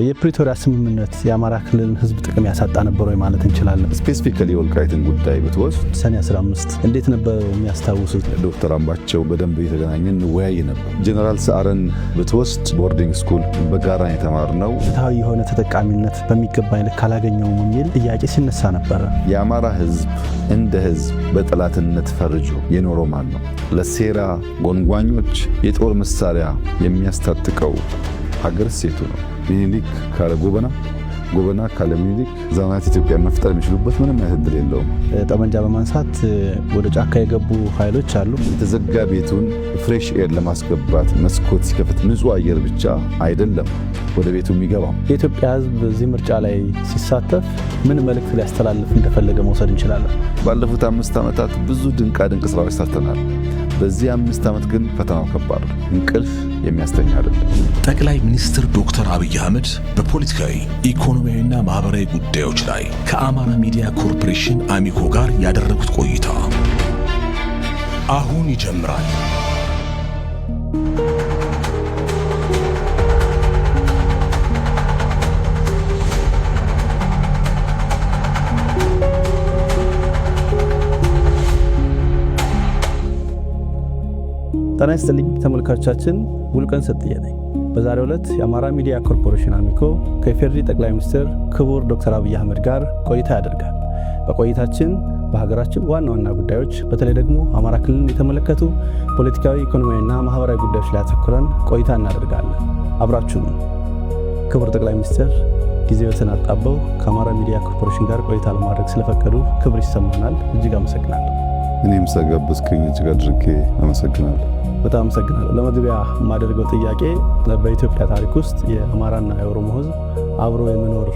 የፕሪቶሪያ ስምምነት የአማራ ክልልን ህዝብ ጥቅም ያሳጣ ነበር ወይ ማለት እንችላለን? ስፔሲፊካሊ ወልቃይትን ጉዳይ ብትወስድ ሰኔ 15 እንዴት ነበር የሚያስታውሱት? ዶክተር አምባቸው በደንብ እየተገናኘን እንወያይ ነበር። ጀነራል ሰዓረን ብትወስድ ቦርዲንግ ስኩል በጋራ የተማርነው ፍትሃዊ የሆነ ተጠቃሚነት በሚገባ ልክ ካላገኘው የሚል ጥያቄ ሲነሳ ነበረ። የአማራ ህዝብ እንደ ህዝብ በጠላትነት ፈርጆ የኖረው ማን ነው? ለሴራ ጎንጓኞች የጦር መሳሪያ የሚያስታጥቀው ሀገር ሴቱ ነው። ሚኒሊክ ካለ ጎበና ካለ ሚኒሊክ ዘመናት ኢትዮጵያ መፍጠር የሚችሉበት ምንም አይነት እድል የለውም። ጠመንጃ በማንሳት ወደ ጫካ የገቡ ኃይሎች አሉ። የተዘጋ ቤቱን ፍሬሽ ኤር ለማስገባት መስኮት ሲከፍት ንጹህ አየር ብቻ አይደለም ወደ ቤቱ የሚገባው። የኢትዮጵያ ህዝብ በዚህ ምርጫ ላይ ሲሳተፍ ምን መልእክት ሊያስተላልፍ እንደፈለገ መውሰድ እንችላለን? ባለፉት 5 ዓመታት ብዙ ድንቃ ድንቅ ስራዎች ሰርተናል። በዚህ 5 ዓመት ግን ፈተናው ከባድ ነው። እንቅልፍ የሚያስተኛ አይደለም። ጠቅላይ ሚኒስትር ዶክተር አብይ አህመድ በፖለቲካዊ ኢኮኖሚያዊና ማህበራዊ ጉዳዮች ላይ ከአማራ ሚዲያ ኮርፖሬሽን አሚኮ ጋር ያደረጉት ቆይታ አሁን ይጀምራል። ጤና ይስጥልኝ ተመልካቾቻችን፣ ሙሉቀን ሰጥዬ ነኝ። በዛሬው ዕለት የአማራ ሚዲያ ኮርፖሬሽን አሚኮ ከኢፌዴሪ ጠቅላይ ሚኒስትር ክቡር ዶክተር አብይ አህመድ ጋር ቆይታ ያደርጋል። በቆይታችን በሀገራችን ዋና ዋና ጉዳዮች በተለይ ደግሞ አማራ ክልልን የተመለከቱ ፖለቲካዊ፣ ኢኮኖሚያዊና ማህበራዊ ጉዳዮች ላይ አተኩረን ቆይታ እናደርጋለን። አብራችሁን ክቡር ጠቅላይ ሚኒስትር ጊዜዎትን አጣበው ከአማራ ሚዲያ ኮርፖሬሽን ጋር ቆይታ ለማድረግ ስለፈቀዱ ክብር ይሰማናል። እጅግ አመሰግናለሁ። እኔም ስለጋበዝከኝ እጅግ አድርጌ አመሰግናለሁ። በጣም አመሰግናለሁ። ለመግቢያ የማደርገው ጥያቄ በኢትዮጵያ ታሪክ ውስጥ የአማራና የኦሮሞ ህዝብ አብሮ የመኖር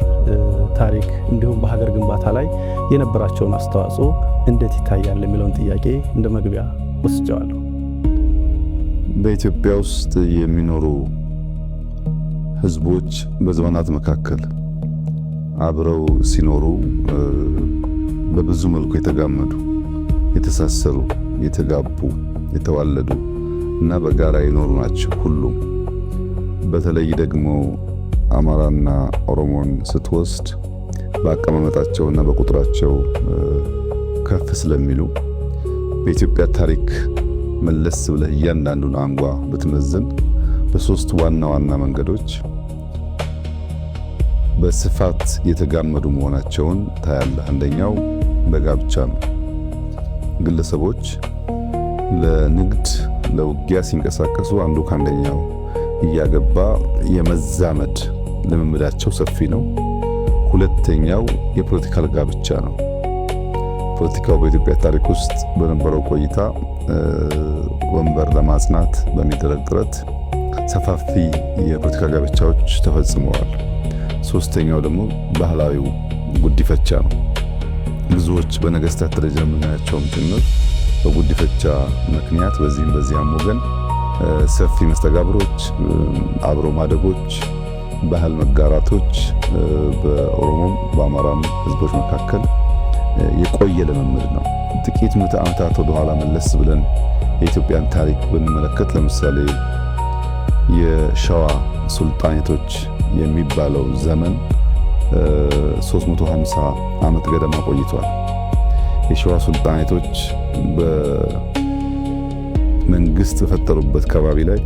ታሪክ እንዲሁም በሀገር ግንባታ ላይ የነበራቸውን አስተዋጽኦ እንዴት ይታያል የሚለውን ጥያቄ እንደ መግቢያ ወስጀዋለሁ። በኢትዮጵያ ውስጥ የሚኖሩ ህዝቦች በዘመናት መካከል አብረው ሲኖሩ በብዙ መልኩ የተጋመዱ፣ የተሳሰሩ፣ የተጋቡ፣ የተዋለዱ እና በጋራ የኖሩ ናቸው ሁሉም። በተለይ ደግሞ አማራና ኦሮሞን ስትወስድ በአቀማመጣቸውና በቁጥራቸው ከፍ ስለሚሉ በኢትዮጵያ ታሪክ መለስ ብለህ እያንዳንዱን አንጓ ብትመዝን በሶስት ዋና ዋና መንገዶች በስፋት የተጋመዱ መሆናቸውን ታያለህ። አንደኛው በጋብቻ ነው። ግለሰቦች ለንግድ ለውጊያ ሲንቀሳቀሱ አንዱ ከአንደኛው እያገባ የመዛመድ ልምምዳቸው ሰፊ ነው። ሁለተኛው የፖለቲካል ጋብቻ ነው። ፖለቲካው በኢትዮጵያ ታሪክ ውስጥ በነበረው ቆይታ ወንበር ለማጽናት በሚደረግ ጥረት ሰፋፊ የፖለቲካ ጋብቻዎች ተፈጽመዋል። ሶስተኛው ደግሞ ባህላዊው ጉዲፈቻ ነው። ብዙዎች በነገስታት ደረጃ የምናያቸውም ጭምር በጉዲፈቻ ምክንያት በዚህም በዚያም ወገን ሰፊ መስተጋብሮች፣ አብሮ ማደጎች፣ ባህል መጋራቶች በኦሮሞም በአማራም ህዝቦች መካከል የቆየ ልምምድ ነው። ጥቂት ምዕተ ዓመታት ወደ ኋላ መለስ ብለን የኢትዮጵያን ታሪክ ብንመለከት ለምሳሌ የሸዋ ሱልጣኔቶች የሚባለው ዘመን 350 ዓመት ገደማ ቆይቷል። የሸዋ ሱልጣኔቶች በመንግስት በፈጠሩበት ከባቢ ላይ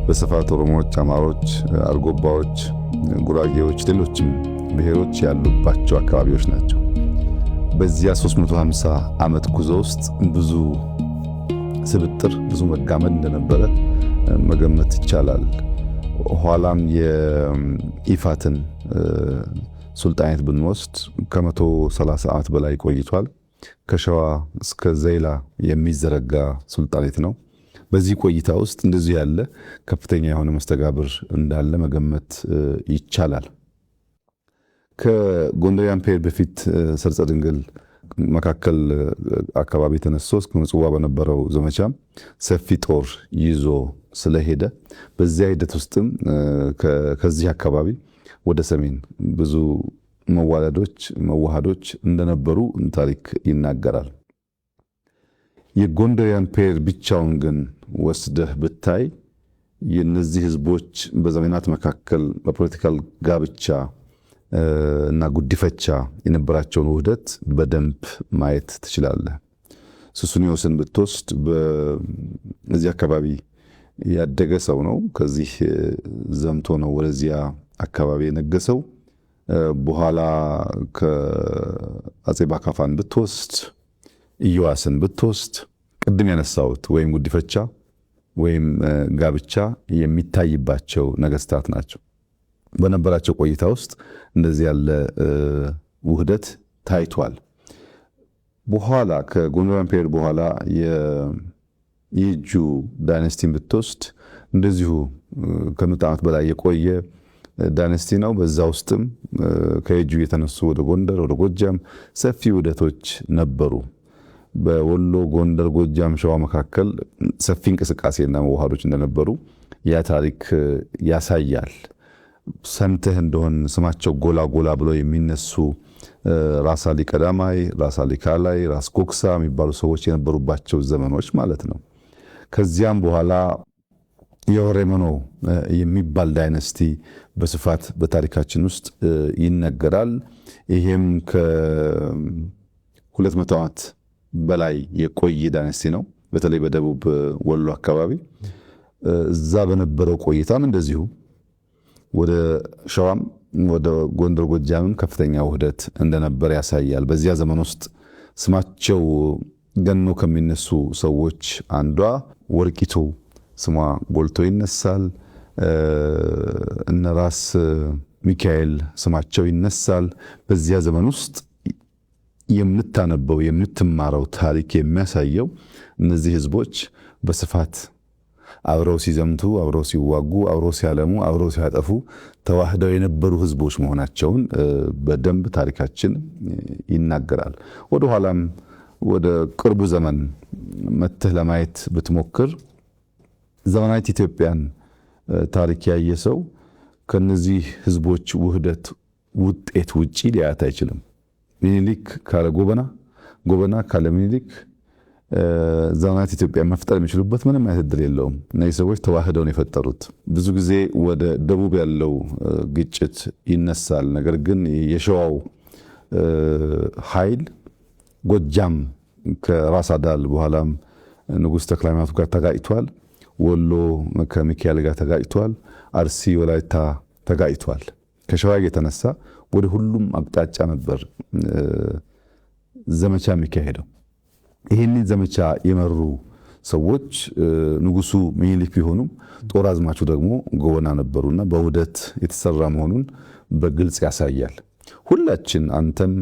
በስፋት ኦሮሞዎች፣ አማሮች፣ አርጎባዎች፣ ጉራጌዎች፣ ሌሎችም ብሔሮች ያሉባቸው አካባቢዎች ናቸው። በዚያ 350 ዓመት ጉዞ ውስጥ ብዙ ስብጥር፣ ብዙ መጋመድ እንደነበረ መገመት ይቻላል። ኋላም የኢፋትን ሱልጣኔት ብንወስድ ከ130 ዓመት በላይ ቆይቷል። ከሸዋ እስከ ዘይላ የሚዘረጋ ሱልጣኔት ነው። በዚህ ቆይታ ውስጥ እንደዚህ ያለ ከፍተኛ የሆነ መስተጋብር እንዳለ መገመት ይቻላል። ከጎንደሪያን ፔሪድ በፊት ሰርጸ ድንግል መካከል አካባቢ ተነስቶ እስከ ምጽዋ በነበረው ዘመቻ ሰፊ ጦር ይዞ ስለሄደ በዚያ ሂደት ውስጥም ከዚህ አካባቢ ወደ ሰሜን ብዙ መዋሃዶች እንደነበሩ ታሪክ ይናገራል። የጎንደሪያን ፔሪድ ብቻውን ግን ወስደህ ብታይ የነዚህ ህዝቦች በዘመናት መካከል በፖለቲካል ጋብቻ እና ጉዲፈቻ የነበራቸውን ውህደት በደንብ ማየት ትችላለህ። ሱስንዮስን ብትወስድ በዚህ አካባቢ ያደገ ሰው ነው። ከዚህ ዘምቶ ነው ወደዚያ አካባቢ የነገሰው። በኋላ ከአጼ ባካፋን ብትወስድ፣ ኢዮአስን ብትወስድ ቅድም ያነሳሁት ወይም ጉዲፈቻ ወይም ጋብቻ የሚታይባቸው ነገስታት ናቸው። በነበራቸው ቆይታ ውስጥ እንደዚህ ያለ ውህደት ታይቷል። በኋላ ከጎንደር ኢምፔሪየር በኋላ የየጁ ዳይናስቲን ብትወስድ እንደዚሁ ከመቶ ዓመት በላይ የቆየ ዳይናስቲ ነው። በዛ ውስጥም ከየጁ የተነሱ ወደ ጎንደር ወደ ጎጃም ሰፊ ውህደቶች ነበሩ። በወሎ ጎንደር፣ ጎጃም፣ ሸዋ መካከል ሰፊ እንቅስቃሴና መዋሃዶች እንደነበሩ ያ ታሪክ ያሳያል። ሰምተህ እንደሆን ስማቸው ጎላ ጎላ ብለው የሚነሱ ራስ አሊ ቀዳማይ፣ ራስ አሊ ካላይ፣ ራስ ጎክሳ የሚባሉ ሰዎች የነበሩባቸው ዘመኖች ማለት ነው። ከዚያም በኋላ የወሬመኖ የሚባል ዳይናስቲ በስፋት በታሪካችን ውስጥ ይነገራል። ይሄም ከ200 ዓመት በላይ የቆየ ዳይናስቲ ነው። በተለይ በደቡብ ወሎ አካባቢ እዛ በነበረው ቆይታም እንደዚሁ ወደ ሸዋም ወደ ጎንደር ጎጃምም ከፍተኛ ውህደት እንደነበር ያሳያል። በዚያ ዘመን ውስጥ ስማቸው ገኖ ከሚነሱ ሰዎች አንዷ ወርቂቱ ስሟ ጎልቶ ይነሳል። እነ ራስ ሚካኤል ስማቸው ይነሳል። በዚያ ዘመን ውስጥ የምታነበው የምትማረው ታሪክ የሚያሳየው እነዚህ ህዝቦች በስፋት አብረው ሲዘምቱ፣ አብረው ሲዋጉ፣ አብረው ሲያለሙ፣ አብረው ሲያጠፉ ተዋህደው የነበሩ ህዝቦች መሆናቸውን በደንብ ታሪካችን ይናገራል። ወደ ኋላም ወደ ቅርቡ ዘመን መተህ ለማየት ብትሞክር ዘመናዊት ኢትዮጵያን ታሪክ ያየ ሰው ከነዚህ ህዝቦች ውህደት ውጤት ውጪ ሊያት አይችልም። ሚኒሊክ ካለ ጎበና፣ ጎበና ካለ ሚኒሊክ ዘመናዊት ኢትዮጵያ መፍጠር የሚችሉበት ምንም አይነት እድል የለውም። እነዚህ ሰዎች ተዋህደው ነው የፈጠሩት። ብዙ ጊዜ ወደ ደቡብ ያለው ግጭት ይነሳል። ነገር ግን የሸዋው ኃይል ጎጃም ከራስ አዳል በኋላም ንጉሥ ተክለ ሃይማኖት ጋር ተጋጭቷል። ወሎ ከሚካኤል ጋር ተጋጭቷል። አርሲ ወላይታ ተጋጭቷል። ከሸዋ የተነሳ ወደ ሁሉም አቅጣጫ ነበር ዘመቻ የሚካሄደው። ይህንን ዘመቻ የመሩ ሰዎች ንጉሱ ሚኒሊክ ቢሆኑም ጦር አዝማቹ ደግሞ ጎበና ነበሩና በውህደት የተሰራ መሆኑን በግልጽ ያሳያል። ሁላችን አንተም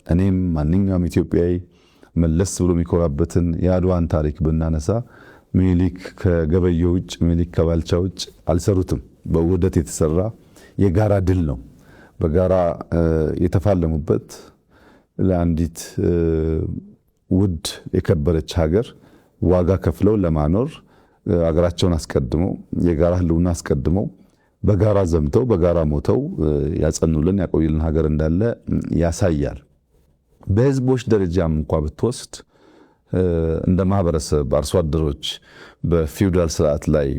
እኔም ማንኛውም ኢትዮጵያዊ መለስ ብሎ የሚኮራበትን የአድዋን ታሪክ ብናነሳ ሚኒሊክ ከገበየው ውጭ፣ ሚኒሊክ ከባልቻ ውጭ አልሰሩትም። በውህደት የተሰራ የጋራ ድል ነው። በጋራ የተፋለሙበት ለአንዲት ውድ የከበረች ሀገር ዋጋ ከፍለው ለማኖር ሀገራቸውን አስቀድመው የጋራ ህልውና አስቀድመው በጋራ ዘምተው በጋራ ሞተው ያጸኑልን ያቆዩልን ሀገር እንዳለ ያሳያል። በህዝቦች ደረጃም እንኳ ብትወስድ እንደ ማህበረሰብ አርሶ አደሮች በፊውዳል ስርዓት ላይ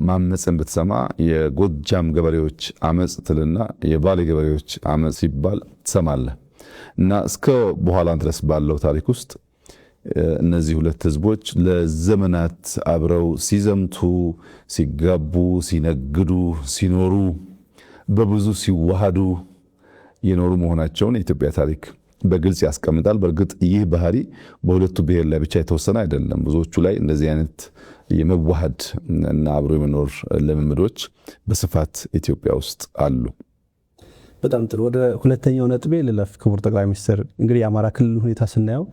ማመፅን ብትሰማ የጎጃም ገበሬዎች አመፅ ትልና የባሌ ገበሬዎች አመፅ ሲባል ትሰማለህ። እና እስከ በኋላ ድረስ ባለው ታሪክ ውስጥ እነዚህ ሁለት ህዝቦች ለዘመናት አብረው ሲዘምቱ፣ ሲጋቡ፣ ሲነግዱ፣ ሲኖሩ፣ በብዙ ሲዋሃዱ የኖሩ መሆናቸውን የኢትዮጵያ ታሪክ በግልጽ ያስቀምጣል። በእርግጥ ይህ ባህሪ በሁለቱ ብሔር ላይ ብቻ የተወሰነ አይደለም። ብዙዎቹ ላይ እንደዚህ አይነት የመዋሃድ እና አብሮ የመኖር ልምምዶች በስፋት ኢትዮጵያ ውስጥ አሉ። በጣም ጥሩ። ወደ ሁለተኛው ነጥቤ ልለፍ። ክቡር ጠቅላይ ሚኒስትር፣ እንግዲህ የአማራ ክልል ሁኔታ ስናየው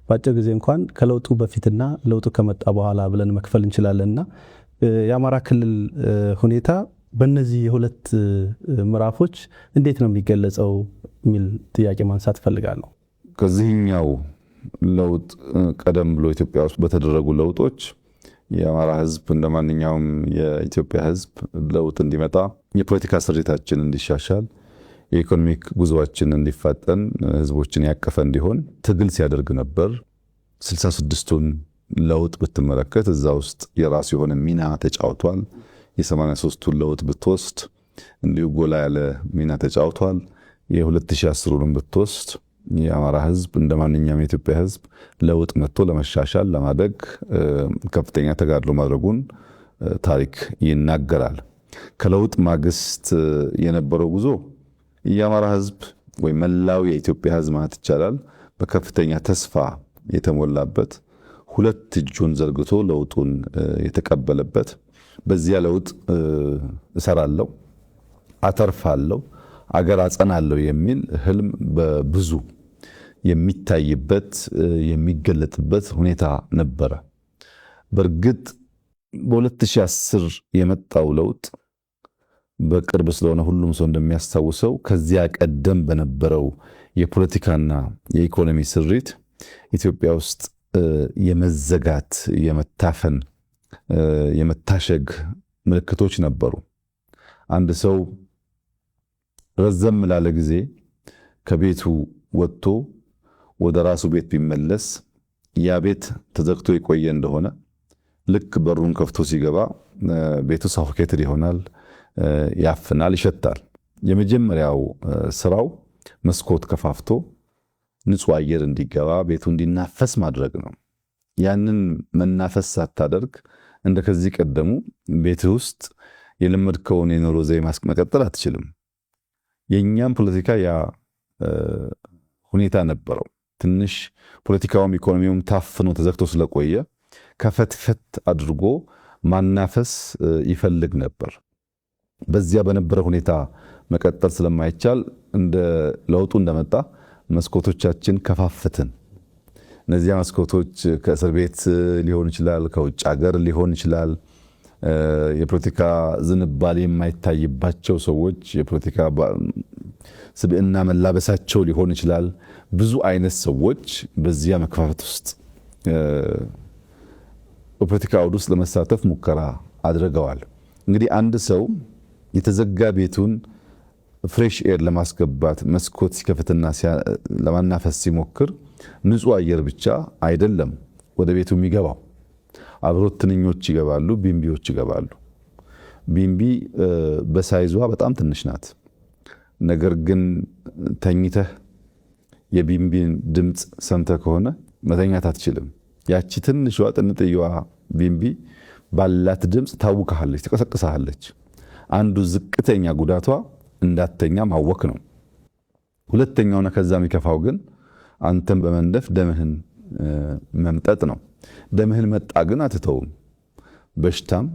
በአጭር ጊዜ እንኳን ከለውጡ በፊትና ለውጡ ከመጣ በኋላ ብለን መክፈል እንችላለንና የአማራ ክልል ሁኔታ በእነዚህ የሁለት ምዕራፎች እንዴት ነው የሚገለጸው የሚል ጥያቄ ማንሳት ፈልጋለሁ። ከዚህኛው ለውጥ ቀደም ብሎ ኢትዮጵያ ውስጥ በተደረጉ ለውጦች የአማራ ህዝብ እንደማንኛውም የኢትዮጵያ ህዝብ ለውጥ እንዲመጣ፣ የፖለቲካ ስሪታችን እንዲሻሻል፣ የኢኮኖሚክ ጉዞአችን እንዲፋጠን፣ ህዝቦችን ያቀፈ እንዲሆን ትግል ሲያደርግ ነበር። 66ቱን ለውጥ ብትመለከት እዛ ውስጥ የራሱ የሆነ ሚና ተጫውቷል። የ83ቱን ለውጥ ብትወስድ እንዲሁ ጎላ ያለ ሚና ተጫውቷል። የ2010ሩን ብትወስድ የአማራ ህዝብ እንደ ማንኛውም የኢትዮጵያ ህዝብ ለውጥ መጥቶ ለመሻሻል ለማደግ ከፍተኛ ተጋድሎ ማድረጉን ታሪክ ይናገራል። ከለውጥ ማግስት የነበረው ጉዞ የአማራ ህዝብ ወይ መላው የኢትዮጵያ ህዝብ ማለት ይቻላል በከፍተኛ ተስፋ የተሞላበት ሁለት እጁን ዘርግቶ ለውጡን የተቀበለበት በዚያ ለውጥ እሰራለሁ፣ አተርፋለሁ፣ አገር አጸናለሁ የሚል ህልም በብዙ የሚታይበት የሚገለጥበት ሁኔታ ነበረ። በእርግጥ በ2010 የመጣው ለውጥ በቅርብ ስለሆነ ሁሉም ሰው እንደሚያስታውሰው ከዚያ ቀደም በነበረው የፖለቲካና የኢኮኖሚ ስሪት ኢትዮጵያ ውስጥ የመዘጋት፣ የመታፈን፣ የመታሸግ ምልክቶች ነበሩ። አንድ ሰው ረዘም ላለ ጊዜ ከቤቱ ወጥቶ ወደ ራሱ ቤት ቢመለስ ያ ቤት ተዘግቶ የቆየ እንደሆነ ልክ በሩን ከፍቶ ሲገባ ቤቱ ሳፎኬትድ ይሆናል፣ ያፍናል፣ ይሸታል። የመጀመሪያው ስራው መስኮት ከፋፍቶ ንጹህ አየር እንዲገባ ቤቱ እንዲናፈስ ማድረግ ነው። ያንን መናፈስ ሳታደርግ እንደ ከዚህ ቀደሙ ቤት ውስጥ የለመድከውን የኑሮ ዘዬ መቀጠል አትችልም። የኛም ፖለቲካ ያ ሁኔታ ነበረው። ትንሽ ፖለቲካውም ኢኮኖሚውም ታፍኖ ተዘግቶ ስለቆየ ከፈትፈት አድርጎ ማናፈስ ይፈልግ ነበር። በዚያ በነበረ ሁኔታ መቀጠል ስለማይቻል እንደ ለውጡ እንደመጣ መስኮቶቻችን ከፋፈትን። እነዚያ መስኮቶች ከእስር ቤት ሊሆን ይችላል፣ ከውጭ ሀገር ሊሆን ይችላል፣ የፖለቲካ ዝንባሌ የማይታይባቸው ሰዎች የፖለቲካ ስብዕና መላበሳቸው ሊሆን ይችላል። ብዙ አይነት ሰዎች በዚያ መከፋፈት ውስጥ በፖለቲካ አውድ ውስጥ ለመሳተፍ ሙከራ አድርገዋል። እንግዲህ አንድ ሰው የተዘጋ ቤቱን ፍሬሽ ኤር ለማስገባት መስኮት ሲከፍትና ለማናፈስ ሲሞክር ንጹህ አየር ብቻ አይደለም ወደ ቤቱ የሚገባው። አብሮት ትንኞች ይገባሉ፣ ቢምቢዎች ይገባሉ። ቢምቢ በሳይዟ በጣም ትንሽ ናት። ነገር ግን ተኝተህ የቢምቢን ድምፅ ሰምተህ ከሆነ መተኛት አትችልም። ያቺ ትንሿ ጥንጥየዋ ቢምቢ ባላት ድምፅ ታውካለች፣ ትቀሰቅሳለች። አንዱ ዝቅተኛ ጉዳቷ እንዳተኛ ማወክ ነው። ሁለተኛውና ከዛ የሚከፋው ግን አንተን በመንደፍ ደምህን መምጠጥ ነው። ደምህን መጣ ግን አትተውም፣ በሽታም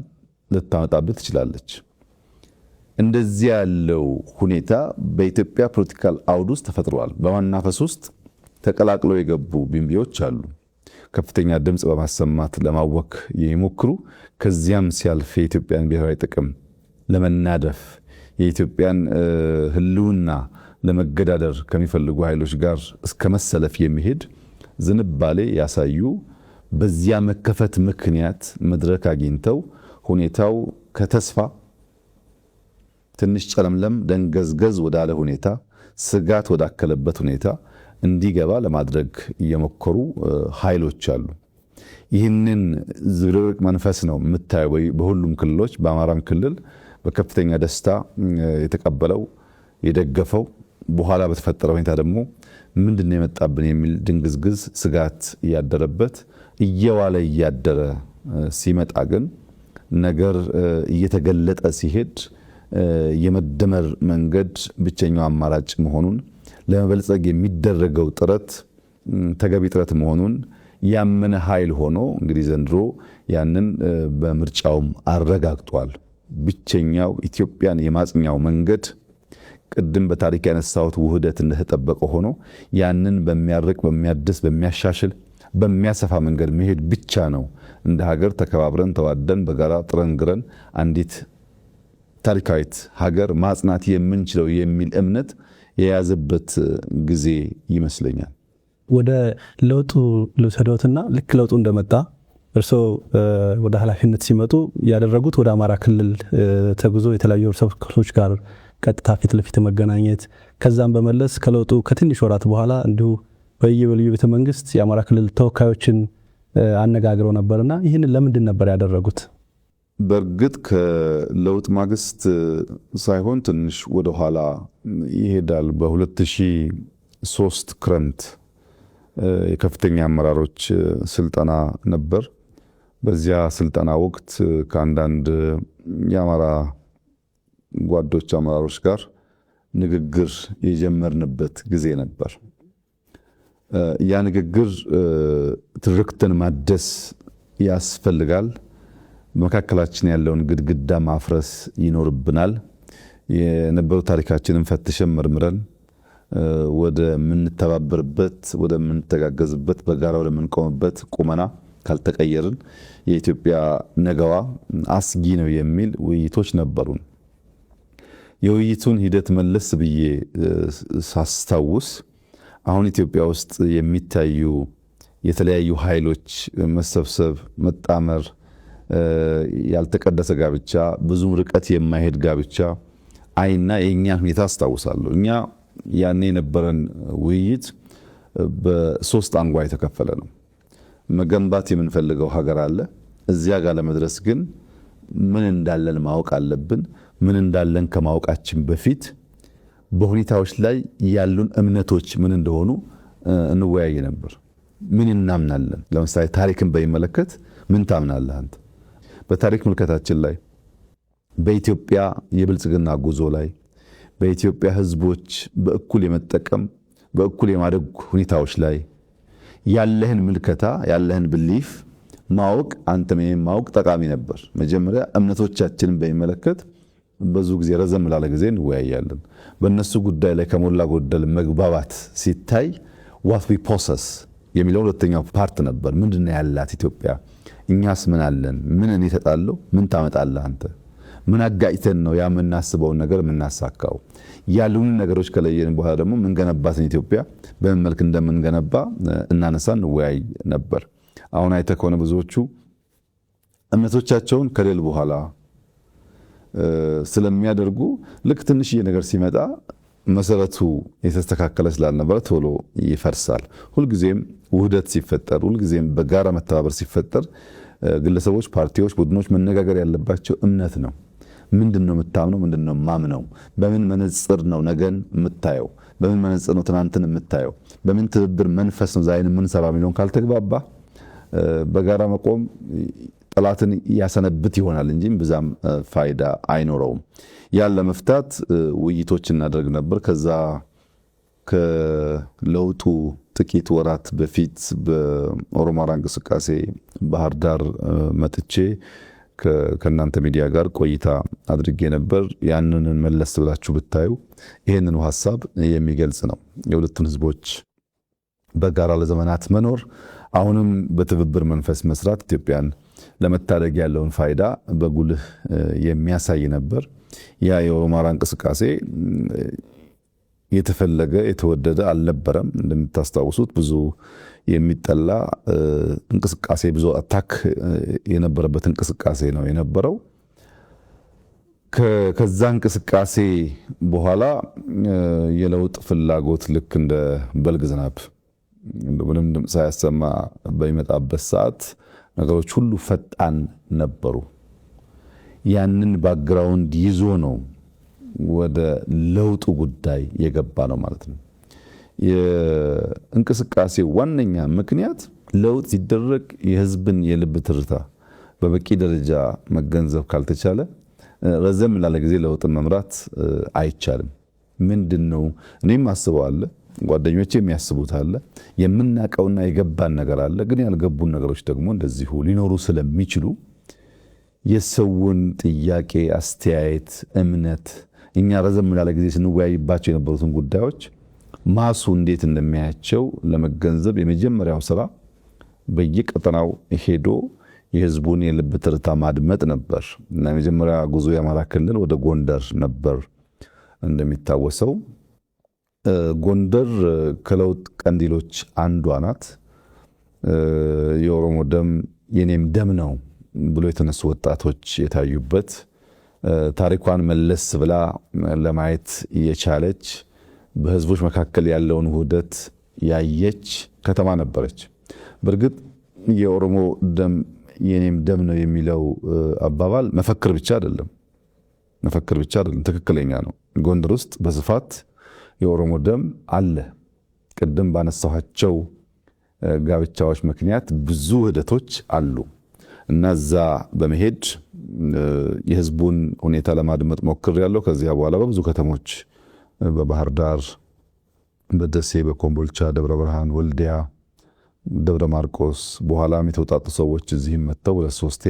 ልታመጣብህ ትችላለች። እንደዚህ ያለው ሁኔታ በኢትዮጵያ ፖለቲካል አውድ ውስጥ ተፈጥሯል። በማናፈስ ውስጥ ተቀላቅለው የገቡ ቢምቢዎች አሉ። ከፍተኛ ድምፅ በማሰማት ለማወክ የሚሞክሩ፣ ከዚያም ሲያልፍ የኢትዮጵያን ብሔራዊ ጥቅም ለመናደፍ የኢትዮጵያን ህልውና ለመገዳደር ከሚፈልጉ ኃይሎች ጋር እስከ መሰለፍ የሚሄድ ዝንባሌ ያሳዩ። በዚያ መከፈት ምክንያት መድረክ አግኝተው ሁኔታው ከተስፋ ትንሽ ጨለምለም ደንገዝገዝ ወዳለ ሁኔታ፣ ስጋት ወዳከለበት ሁኔታ እንዲገባ ለማድረግ እየሞከሩ ኃይሎች አሉ። ይህንን ዝብርቅርቅ መንፈስ ነው የምታየው በሁሉም ክልሎች። በአማራም ክልል በከፍተኛ ደስታ የተቀበለው የደገፈው፣ በኋላ በተፈጠረ ሁኔታ ደግሞ ምንድነው የመጣብን የሚል ድንግዝግዝ ስጋት እያደረበት እየዋለ እያደረ ሲመጣ ግን ነገር እየተገለጠ ሲሄድ የመደመር መንገድ ብቸኛው አማራጭ መሆኑን፣ ለመበልጸግ የሚደረገው ጥረት ተገቢ ጥረት መሆኑን ያመነ ኃይል ሆኖ እንግዲህ ዘንድሮ ያንን በምርጫውም አረጋግጧል። ብቸኛው ኢትዮጵያን የማጽኛው መንገድ ቅድም በታሪክ ያነሳሁት ውህደት እንደተጠበቀ ሆኖ ያንን በሚያርቅ፣ በሚያድስ፣ በሚያሻሽል፣ በሚያሰፋ መንገድ መሄድ ብቻ ነው እንደ ሀገር ተከባብረን ተዋደን በጋራ ጥረን ግረን አንዲት ታሪካዊት ሀገር ማጽናት የምንችለው የሚል እምነት የያዘበት ጊዜ ይመስለኛል። ወደ ለውጡ ልውሰዶትና ልክ ለውጡ እንደመጣ እርስዎ ወደ ኃላፊነት ሲመጡ ያደረጉት ወደ አማራ ክልል ተጉዞ የተለያዩ ሰዎች ጋር ቀጥታ ፊት ለፊት መገናኘት፣ ከዛም በመለስ ከለውጡ ከትንሽ ወራት በኋላ እንዲሁ በየልዩ ቤተ መንግስት የአማራ ክልል ተወካዮችን አነጋግረው ነበርና ይህንን ለምንድን ነበር ያደረጉት? በእርግጥ ከለውጥ ማግስት ሳይሆን ትንሽ ወደ ኋላ ይሄዳል። በ2003 ክረምት የከፍተኛ አመራሮች ስልጠና ነበር። በዚያ ስልጠና ወቅት ከአንዳንድ የአማራ ጓዶች አመራሮች ጋር ንግግር የጀመርንበት ጊዜ ነበር። ያ ንግግር ትርክትን ማደስ ያስፈልጋል። በመካከላችን ያለውን ግድግዳ ማፍረስ ይኖርብናል። የነበሩ ታሪካችንን ፈትሸን መርምረን ወደ ምንተባበርበት፣ ወደ ምንተጋገዝበት፣ በጋራ ወደ ምንቆምበት ቁመና ካልተቀየርን የኢትዮጵያ ነገዋ አስጊ ነው የሚል ውይይቶች ነበሩን። የውይይቱን ሂደት መለስ ብዬ ሳስታውስ አሁን ኢትዮጵያ ውስጥ የሚታዩ የተለያዩ ኃይሎች መሰብሰብ፣ መጣመር፣ ያልተቀደሰ ጋብቻ፣ ብዙም ርቀት የማይሄድ ጋብቻ አይና የእኛን ሁኔታ አስታውሳለሁ። እኛ ያኔ የነበረን ውይይት በሶስት አንጓ የተከፈለ ነው። መገንባት የምንፈልገው ሀገር አለ። እዚያ ጋር ለመድረስ ግን ምን እንዳለን ማወቅ አለብን። ምን እንዳለን ከማወቃችን በፊት በሁኔታዎች ላይ ያሉን እምነቶች ምን እንደሆኑ እንወያይ ነበር። ምን እናምናለን? ለምሳሌ ታሪክን በሚመለከት ምን ታምናለህ አንተ? በታሪክ ምልከታችን ላይ፣ በኢትዮጵያ የብልጽግና ጉዞ ላይ፣ በኢትዮጵያ ሕዝቦች በእኩል የመጠቀም በእኩል የማደግ ሁኔታዎች ላይ ያለህን ምልከታ ያለህን ብሊፍ ማወቅ አንተም ማወቅ ጠቃሚ ነበር። መጀመሪያ እምነቶቻችንን በሚመለከት ብዙ ጊዜ ረዘም ላለ ጊዜ እንወያያለን። በእነሱ ጉዳይ ላይ ከሞላ ጎደል መግባባት ሲታይ what we possess የሚለው ሁለተኛው ፓርት ነበር። ምንድነው ያላት ኢትዮጵያ? እኛስ ምን አለን? ምን እኔ ተጣለው? ምን ታመጣለህ አንተ? ምን አጋጭተን ነው ያ የምናስበውን ነገር የምናሳካው? ያሉን ነገሮች ከለየን በኋላ ደግሞ ምን ገነባትን ኢትዮጵያ በምን መልክ እንደምንገነባ እናነሳ እንወያይ ነበር። አሁን አይተህ ከሆነ ብዙዎቹ እምነቶቻቸውን ከሌል በኋላ ስለሚያደርጉ ልክ ትንሽዬ ነገር ሲመጣ መሰረቱ የተስተካከለ ስላልነበረ ቶሎ ይፈርሳል። ሁልጊዜም ውህደት ሲፈጠር፣ ሁልጊዜም በጋራ መተባበር ሲፈጠር ግለሰቦች፣ ፓርቲዎች፣ ቡድኖች መነጋገር ያለባቸው እምነት ነው። ምንድነው የምታምነው? ምንድነው ማምነው? በምን መነጽር ነው ነገን የምታየው? በምን መነጽር ነው ትናንትን የምታየው? በምን ትብብር መንፈስ ነው ዛሬን የምንሰራ የሚለውን ካልተግባባ በጋራ መቆም ጠላትን ያሰነብት ይሆናል እንጂ ብዛም ፋይዳ አይኖረውም። ያን ለመፍታት ውይይቶች እናደርግ ነበር። ከዛ ከለውጡ ጥቂት ወራት በፊት በኦሮማራ እንቅስቃሴ ባህር ዳር መጥቼ ከእናንተ ሚዲያ ጋር ቆይታ አድርጌ ነበር። ያንን መለስ ብላችሁ ብታዩ ይህንኑ ሀሳብ የሚገልጽ ነው። የሁለቱን ህዝቦች በጋራ ለዘመናት መኖር፣ አሁንም በትብብር መንፈስ መስራት ኢትዮጵያን ለመታደግ ያለውን ፋይዳ በጉልህ የሚያሳይ ነበር። ያ የኦሮማራ እንቅስቃሴ የተፈለገ የተወደደ አልነበረም። እንደምታስታውሱት ብዙ የሚጠላ እንቅስቃሴ፣ ብዙ አታክ የነበረበት እንቅስቃሴ ነው የነበረው። ከዛ እንቅስቃሴ በኋላ የለውጥ ፍላጎት ልክ እንደ በልግ ዝናብ ምንም ድምፅ ሳያሰማ በሚመጣበት ሰዓት ነገሮች ሁሉ ፈጣን ነበሩ። ያንን ባክግራውንድ ይዞ ነው ወደ ለውጡ ጉዳይ የገባ ነው ማለት ነው። የእንቅስቃሴ ዋነኛ ምክንያት ለውጥ ሲደረግ የህዝብን የልብ ትርታ በበቂ ደረጃ መገንዘብ ካልተቻለ ረዘም ላለ ጊዜ ለውጥን መምራት አይቻልም። ምንድነው እኔም አስበዋለሁ፣ ጓደኞቼ የሚያስቡት አለ፣ የምናቀውና የገባን ነገር አለ። ግን ያልገቡን ነገሮች ደግሞ እንደዚሁ ሊኖሩ ስለሚችሉ የሰውን ጥያቄ፣ አስተያየት፣ እምነት እኛ ረዘም ላለ ጊዜ ስንወያይባቸው የነበሩትን ጉዳዮች ማሱ እንዴት እንደሚያያቸው ለመገንዘብ የመጀመሪያው ስራ በየቀጠናው ሄዶ የህዝቡን የልብ ትርታ ማድመጥ ነበር እና የመጀመሪያ ጉዞ የአማራ ክልል ወደ ጎንደር ነበር። እንደሚታወሰው ጎንደር ከለውጥ ቀንዲሎች አንዷ ናት። የኦሮሞ ደም የኔም ደም ነው ብሎ የተነሱ ወጣቶች የታዩበት፣ ታሪኳን መለስ ብላ ለማየት የቻለች፣ በህዝቦች መካከል ያለውን ውህደት ያየች ከተማ ነበረች። በእርግጥ የኦሮሞ ደም የኔም ደም ነው የሚለው አባባል መፈክር ብቻ አይደለም፣ ትክክለኛ ነው። ጎንደር ውስጥ በስፋት የኦሮሞ ደም አለ። ቅድም ባነሳኋቸው ጋብቻዎች ምክንያት ብዙ ውህደቶች አሉ እና እዛ በመሄድ የህዝቡን ሁኔታ ለማድመጥ ሞክሬያለሁ። ከዚያ በኋላ በብዙ ከተሞች በባህር ዳር፣ በደሴ፣ በኮምቦልቻ፣ ደብረ ብርሃን፣ ወልዲያ፣ ደብረ ማርቆስ በኋላም የተውጣጡ ሰዎች እዚህም መጥተው ሁለት ሶስቴ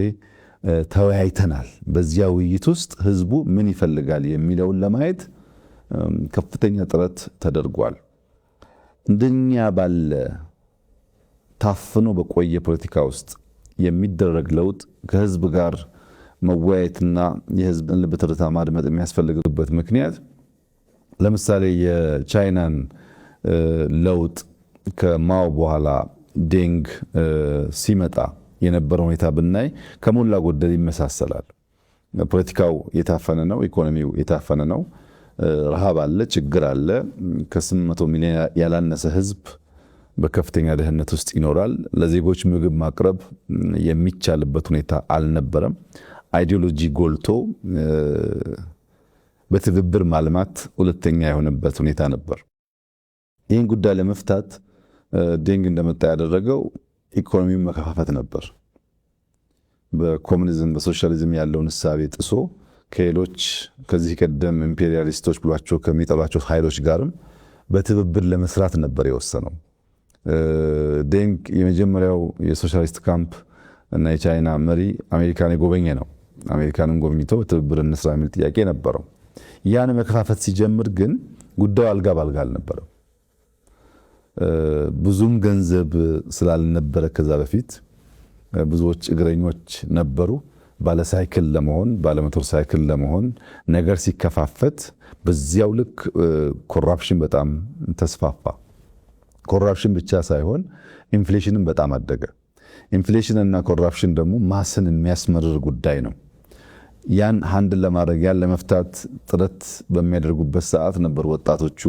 ተወያይተናል። በዚያ ውይይት ውስጥ ህዝቡ ምን ይፈልጋል የሚለውን ለማየት ከፍተኛ ጥረት ተደርጓል። እንደኛ ባለ ታፍኖ በቆየ ፖለቲካ ውስጥ የሚደረግ ለውጥ ከህዝብ ጋር መወያየትና የህዝብን ልብ ትርታ ማድመጥ የሚያስፈልግበት ምክንያት ለምሳሌ የቻይናን ለውጥ ከማኦ በኋላ ዴንግ ሲመጣ የነበረው ሁኔታ ብናይ ከሞላ ጎደል ይመሳሰላል። ፖለቲካው የታፈነ ነው፣ ኢኮኖሚው የታፈነ ነው፣ ረሃብ አለ፣ ችግር አለ። ከ800 ሚሊዮን ያላነሰ ህዝብ በከፍተኛ ድህነት ውስጥ ይኖራል። ለዜጎች ምግብ ማቅረብ የሚቻልበት ሁኔታ አልነበረም። አይዲዮሎጂ ጎልቶ በትብብር ማልማት ሁለተኛ የሆነበት ሁኔታ ነበር። ይህን ጉዳይ ለመፍታት ዴንግ እንደመጣ ያደረገው ኢኮኖሚውን መከፋፈት ነበር። በኮሙኒዝም በሶሻሊዝም ያለውን እሳቤ ጥሶ ከሌሎች ከዚህ ቀደም ኢምፔሪያሊስቶች ብሏቸው ከሚጠሏቸው ኃይሎች ጋርም በትብብር ለመስራት ነበር የወሰነው። ዴንግ የመጀመሪያው የሶሻሊስት ካምፕ እና የቻይና መሪ አሜሪካን የጎበኘ ነው። አሜሪካንን ጎብኝቶ በትብብር እንስራ የሚል ጥያቄ ነበረው። ያን መከፋፈት ሲጀምር ግን ጉዳዩ አልጋ ባልጋ አልነበረም። ብዙም ገንዘብ ስላልነበረ ከዛ በፊት ብዙዎች እግረኞች ነበሩ። ባለ ሳይክል ለመሆን ባለ ሞተር ሳይክል ለመሆን ነገር ሲከፋፈት በዚያው ልክ ኮራፕሽን በጣም ተስፋፋ። ኮራፕሽን ብቻ ሳይሆን ኢንፍሌሽንም በጣም አደገ። ኢንፍሌሽን እና ኮራፕሽን ደግሞ ማስን የሚያስመርር ጉዳይ ነው። ያን ሃንድል ለማድረግ ያን ለመፍታት ጥረት በሚያደርጉበት ሰዓት ነበር ወጣቶቹ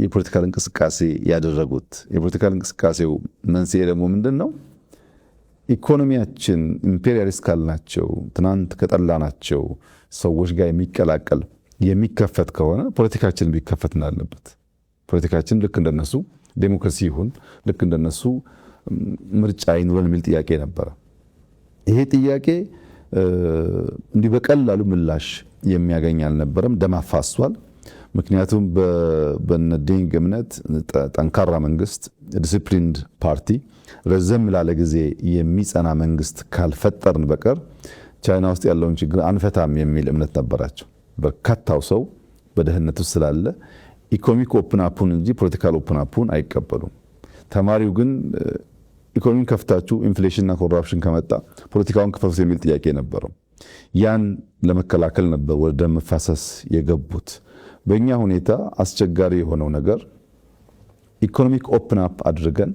የፖለቲካል እንቅስቃሴ ያደረጉት። የፖለቲካል እንቅስቃሴው መንስኤ ደግሞ ምንድነው? ኢኮኖሚያችን ኢምፔሪያሊስት ካልናቸው ትናንት ከጠላናቸው ሰዎች ጋር የሚቀላቀል የሚከፈት ከሆነ ፖለቲካችን ቢከፈት እንዳለበት፣ ፖለቲካችን ልክ እንደነሱ ዴሞክራሲ ይሁን፣ ልክ እንደነሱ ምርጫ ይኑረን የሚል ጥያቄ ነበረ። ይሄ ጥያቄ እንዲህ በቀላሉ ምላሽ የሚያገኝ አልነበረም። ደም አፋሷል። ምክንያቱም በነዴንግ እምነት ጠንካራ መንግስት፣ ዲሲፕሊንድ ፓርቲ፣ ረዘም ላለ ጊዜ የሚጸና መንግስት ካልፈጠርን በቀር ቻይና ውስጥ ያለውን ችግር አንፈታም የሚል እምነት ነበራቸው። በርካታው ሰው በደህንነት ውስጥ ስላለ ኢኮኖሚክ ኦፕን አፑን እንጂ ፖለቲካል ኦፕን አፑን አይቀበሉም። ተማሪው ግን ኢኮኖሚን ከፍታችሁ ኢንፍሌሽንና ኮራፕሽን ከመጣ ፖለቲካውን ክፈቱት የሚል ጥያቄ ነበረው። ያን ለመከላከል ነበር ወደ ደም መፋሰስ የገቡት። በእኛ ሁኔታ አስቸጋሪ የሆነው ነገር ኢኮኖሚክ ኦፕን አፕ አድርገን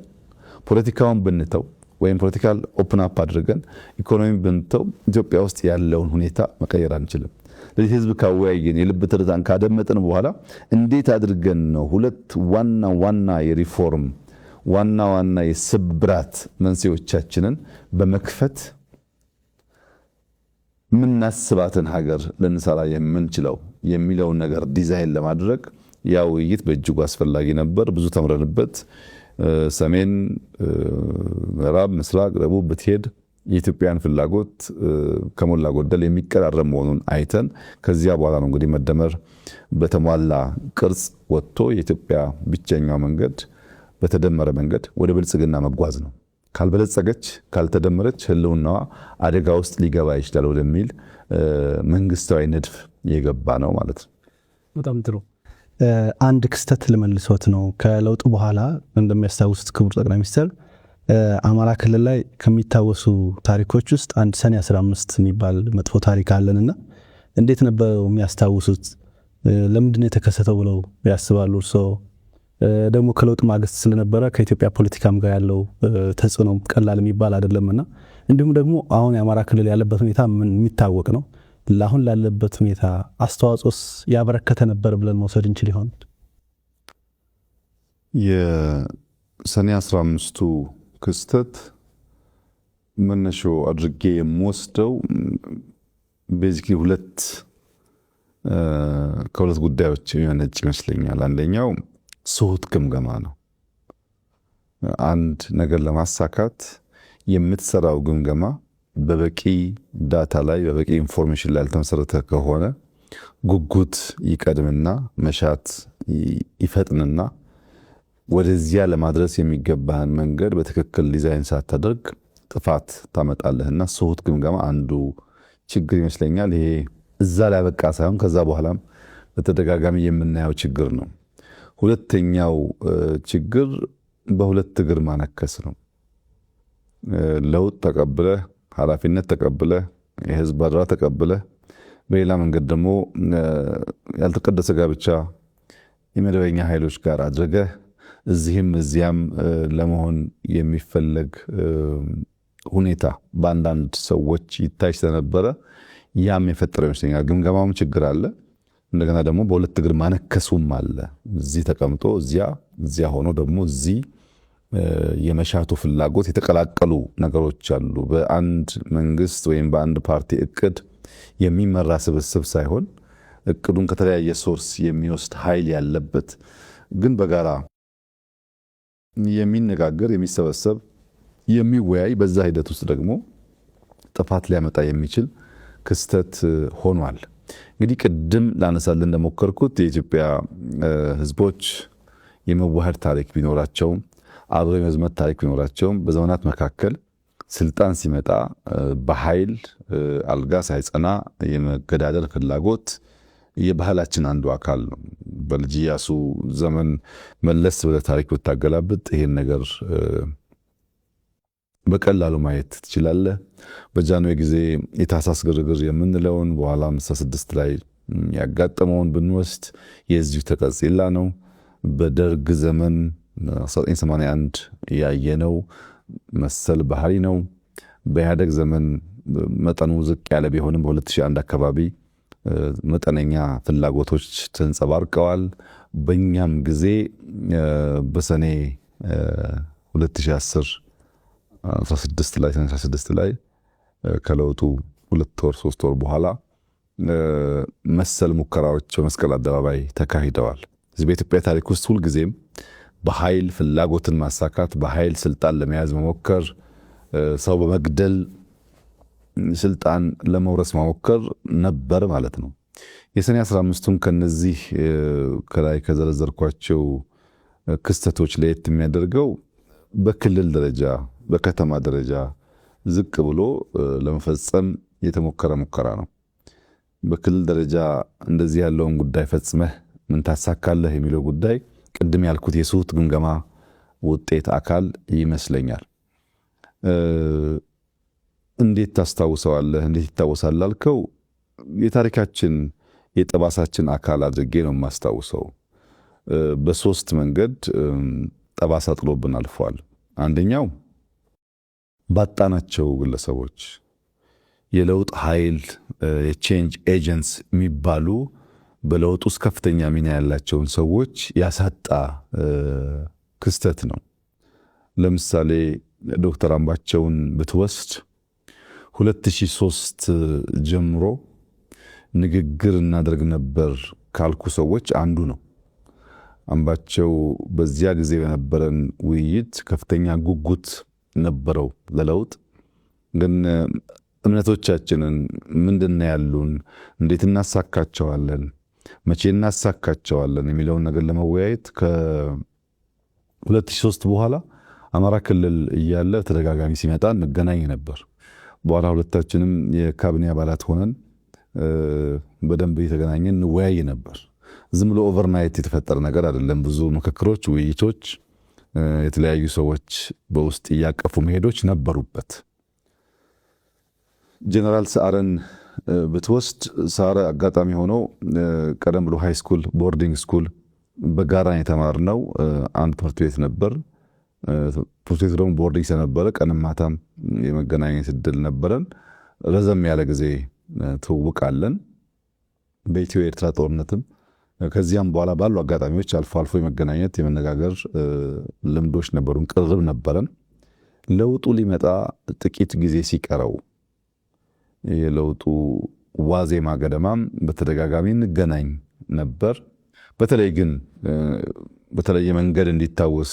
ፖለቲካውን ብንተው ወይም ፖለቲካል ኦፕን አፕ አድርገን ኢኮኖሚ ብንተው ኢትዮጵያ ውስጥ ያለውን ሁኔታ መቀየር አንችልም። ስለዚህ ህዝብ ካወያየን የልብ ትርታን ካደመጥን በኋላ እንዴት አድርገን ነው ሁለት ዋና የሪፎርም ዋና የስብራት መንስኤዎቻችንን በመክፈት ምናስባትን ሀገር ልንሰራ የምንችለው የሚለውን ነገር ዲዛይን ለማድረግ ያ ውይይት በእጅጉ አስፈላጊ ነበር። ብዙ ተምረንበት ሰሜን፣ ምዕራብ፣ ምስራቅ፣ ደቡብ ብትሄድ የኢትዮጵያን ፍላጎት ከሞላ ጎደል የሚቀራረብ መሆኑን አይተን ከዚያ በኋላ ነው እንግዲህ መደመር በተሟላ ቅርጽ ወጥቶ የኢትዮጵያ ብቸኛው መንገድ በተደመረ መንገድ ወደ ብልጽግና መጓዝ ነው። ካልበለጸገች ካልተደመረች ህልውናዋ አደጋ ውስጥ ሊገባ ይችላል ወደሚል መንግስታዊ ንድፍ የገባ ነው ማለት ነው። በጣም ጥሩ። አንድ ክስተት ልመልሶት ነው። ከለውጡ በኋላ እንደሚያስታውሱት ክቡር ጠቅላይ ሚኒስትር አማራ ክልል ላይ ከሚታወሱ ታሪኮች ውስጥ አንድ ሰኔ 15 የሚባል መጥፎ ታሪክ አለንና እንዴት ነበር የሚያስታውሱት? ለምንድን ነው የተከሰተው ብለው ያስባሉ እርስዎ? ደግሞ ከለውጥ ማግስት ስለነበረ ከኢትዮጵያ ፖለቲካም ጋር ያለው ተጽዕኖ ቀላል የሚባል አይደለምና እንዲሁም ደግሞ አሁን የአማራ ክልል ያለበት ሁኔታ ምን የሚታወቅ ነው። ለአሁን ላለበት ሁኔታ አስተዋጽኦስ ያበረከተ ነበር ብለን መውሰድ እንችል ይሆን? የሰኔ 15ቱ ክስተት መነሾ አድርጌ የምወስደው ቤዚክሊ ከሁለት ጉዳዮች የሆነች ይመስለኛል። አንደኛው ስሁት ግምገማ ነው። አንድ ነገር ለማሳካት የምትሰራው ግምገማ በበቂ ዳታ ላይ በበቂ ኢንፎርሜሽን ላይ ያልተመሰረተ ከሆነ ጉጉት ይቀድምና መሻት ይፈጥንና ወደዚያ ለማድረስ የሚገባህን መንገድ በትክክል ዲዛይን ሳታደርግ ጥፋት ታመጣለህና ስሁት ግምገማ አንዱ ችግር ይመስለኛል። ይሄ እዛ ላይ በቃ ሳይሆን ከዛ በኋላም በተደጋጋሚ የምናየው ችግር ነው። ሁለተኛው ችግር በሁለት እግር ማነከስ ነው። ለውጥ ተቀብለህ ኃላፊነት ተቀብለህ የህዝብ አደራ ተቀብለህ በሌላ መንገድ ደግሞ ያልተቀደሰ ጋብቻ የመደበኛ ኃይሎች ጋር አድርገህ እዚህም እዚያም ለመሆን የሚፈለግ ሁኔታ በአንዳንድ ሰዎች ይታይ ስለነበረ ያም የፈጠረው ይመስለኛል። ግምገማውም ችግር አለ፣ እንደገና ደግሞ በሁለት እግር ማነከሱም አለ። እዚህ ተቀምጦ እዚያ ሆኖ ደግሞ እዚህ የመሻቱ ፍላጎት የተቀላቀሉ ነገሮች አሉ። በአንድ መንግስት ወይም በአንድ ፓርቲ እቅድ የሚመራ ስብስብ ሳይሆን እቅዱን ከተለያየ ሶርስ የሚወስድ ኃይል ያለበት ግን በጋራ የሚነጋገር የሚሰበሰብ የሚወያይ በዛ ሂደት ውስጥ ደግሞ ጥፋት ሊያመጣ የሚችል ክስተት ሆኗል። እንግዲህ ቅድም ላነሳልን እንደሞከርኩት የኢትዮጵያ ህዝቦች የመዋሃድ ታሪክ ቢኖራቸውም አብሮ የመዝመት ታሪክ ቢኖራቸውም በዘመናት መካከል ስልጣን ሲመጣ በኃይል አልጋ ሳይጸና የመገዳደር ፍላጎት የባህላችን አንዱ አካል ነው። በልጅ ኢያሱ ዘመን መለስ ብለህ ታሪክ ብታገላብጥ ይሄን ነገር በቀላሉ ማየት ትችላለህ። በጃንሆይ ጊዜ የታህሳስ ግርግር የምንለውን በኋላ 56 ላይ ያጋጠመውን ብንወስድ የዚሁ ተቀጽላ ነው። በደርግ ዘመን 1981 ያየነው መሰል ባህሪ ነው። በኢህአደግ ዘመን መጠኑ ዝቅ ያለ ቢሆንም በ2001 አካባቢ መጠነኛ ፍላጎቶች ተንጸባርቀዋል። በእኛም ጊዜ በሰኔ 2010 16 ላይ ከለውጡ 2 ወር 3 ወር በኋላ መሰል ሙከራዎች በመስቀል አደባባይ ተካሂደዋል። በኢትዮጵያ ታሪክ ውስጥ ሁልጊዜም በኃይል ፍላጎትን ማሳካት፣ በኃይል ስልጣን ለመያዝ መሞከር፣ ሰው በመግደል ስልጣን ለመውረስ መሞከር ነበር ማለት ነው። የሰኔ 15ቱን ከነዚህ ከላይ ከዘረዘርኳቸው ክስተቶች ለየት የሚያደርገው በክልል ደረጃ በከተማ ደረጃ ዝቅ ብሎ ለመፈጸም የተሞከረ ሙከራ ነው። በክልል ደረጃ እንደዚህ ያለውን ጉዳይ ፈጽመህ ምን ታሳካለህ የሚለው ጉዳይ ቅድም ያልኩት የስሁት ግምገማ ውጤት አካል ይመስለኛል። እንዴት ታስታውሰዋለህ? እንዴት ይታወሳል አልከው፣ የታሪካችን የጠባሳችን አካል አድርጌ ነው የማስታውሰው። በሶስት መንገድ ጠባሳ ጥሎብን አልፏል። አንደኛው ባጣናቸው ግለሰቦች፣ የለውጥ ኃይል የቼንጅ ኤጀንትስ የሚባሉ በለውጥ ውስጥ ከፍተኛ ሚና ያላቸውን ሰዎች ያሳጣ ክስተት ነው። ለምሳሌ ዶክተር አምባቸውን ብትወስድ 2003 ጀምሮ ንግግር እናደርግ ነበር ካልኩ ሰዎች አንዱ ነው። አምባቸው በዚያ ጊዜ በነበረን ውይይት ከፍተኛ ጉጉት ነበረው ለለውጥ። ግን እምነቶቻችንን ምንድነው ያሉን፣ እንዴት እናሳካቸዋለን፣ መቼ እናሳካቸዋለን የሚለውን ነገር ለመወያየት ከ2003 በኋላ አማራ ክልል እያለ ተደጋጋሚ ሲመጣ እንገናኝ ነበር። በኋላ ሁለታችንም የካቢኔ አባላት ሆነን በደንብ እየተገናኘን እንወያይ ነበር። ዝም ብሎ ኦቨርናይት የተፈጠረ ነገር አይደለም። ብዙ ምክክሮች፣ ውይይቶች፣ የተለያዩ ሰዎች በውስጥ እያቀፉ መሄዶች ነበሩበት። ጀነራል ሰዓረን ብትወስድ ሰዓረ አጋጣሚ ሆኖ ቀደም ብሎ ሃይ ስኩል ቦርዲንግ ስኩል በጋራ የተማርነው አንድ ትምህርት ቤት ነበር። ትምህርት ቤቱ ደግሞ ቦርዲንግ ስለነበረ ቀንም ማታም የመገናኘት እድል ነበረን። ረዘም ያለ ጊዜ ትውውቃለን። በኢትዮ ኤርትራ ጦርነትም ከዚያም በኋላ ባሉ አጋጣሚዎች አልፎ አልፎ የመገናኘት የመነጋገር ልምዶች ነበሩን፣ ቅርብ ነበረን። ለውጡ ሊመጣ ጥቂት ጊዜ ሲቀረው የለውጡ ዋዜማ ገደማም በተደጋጋሚ እንገናኝ ነበር። በተለይ ግን በተለየ መንገድ እንዲታወስ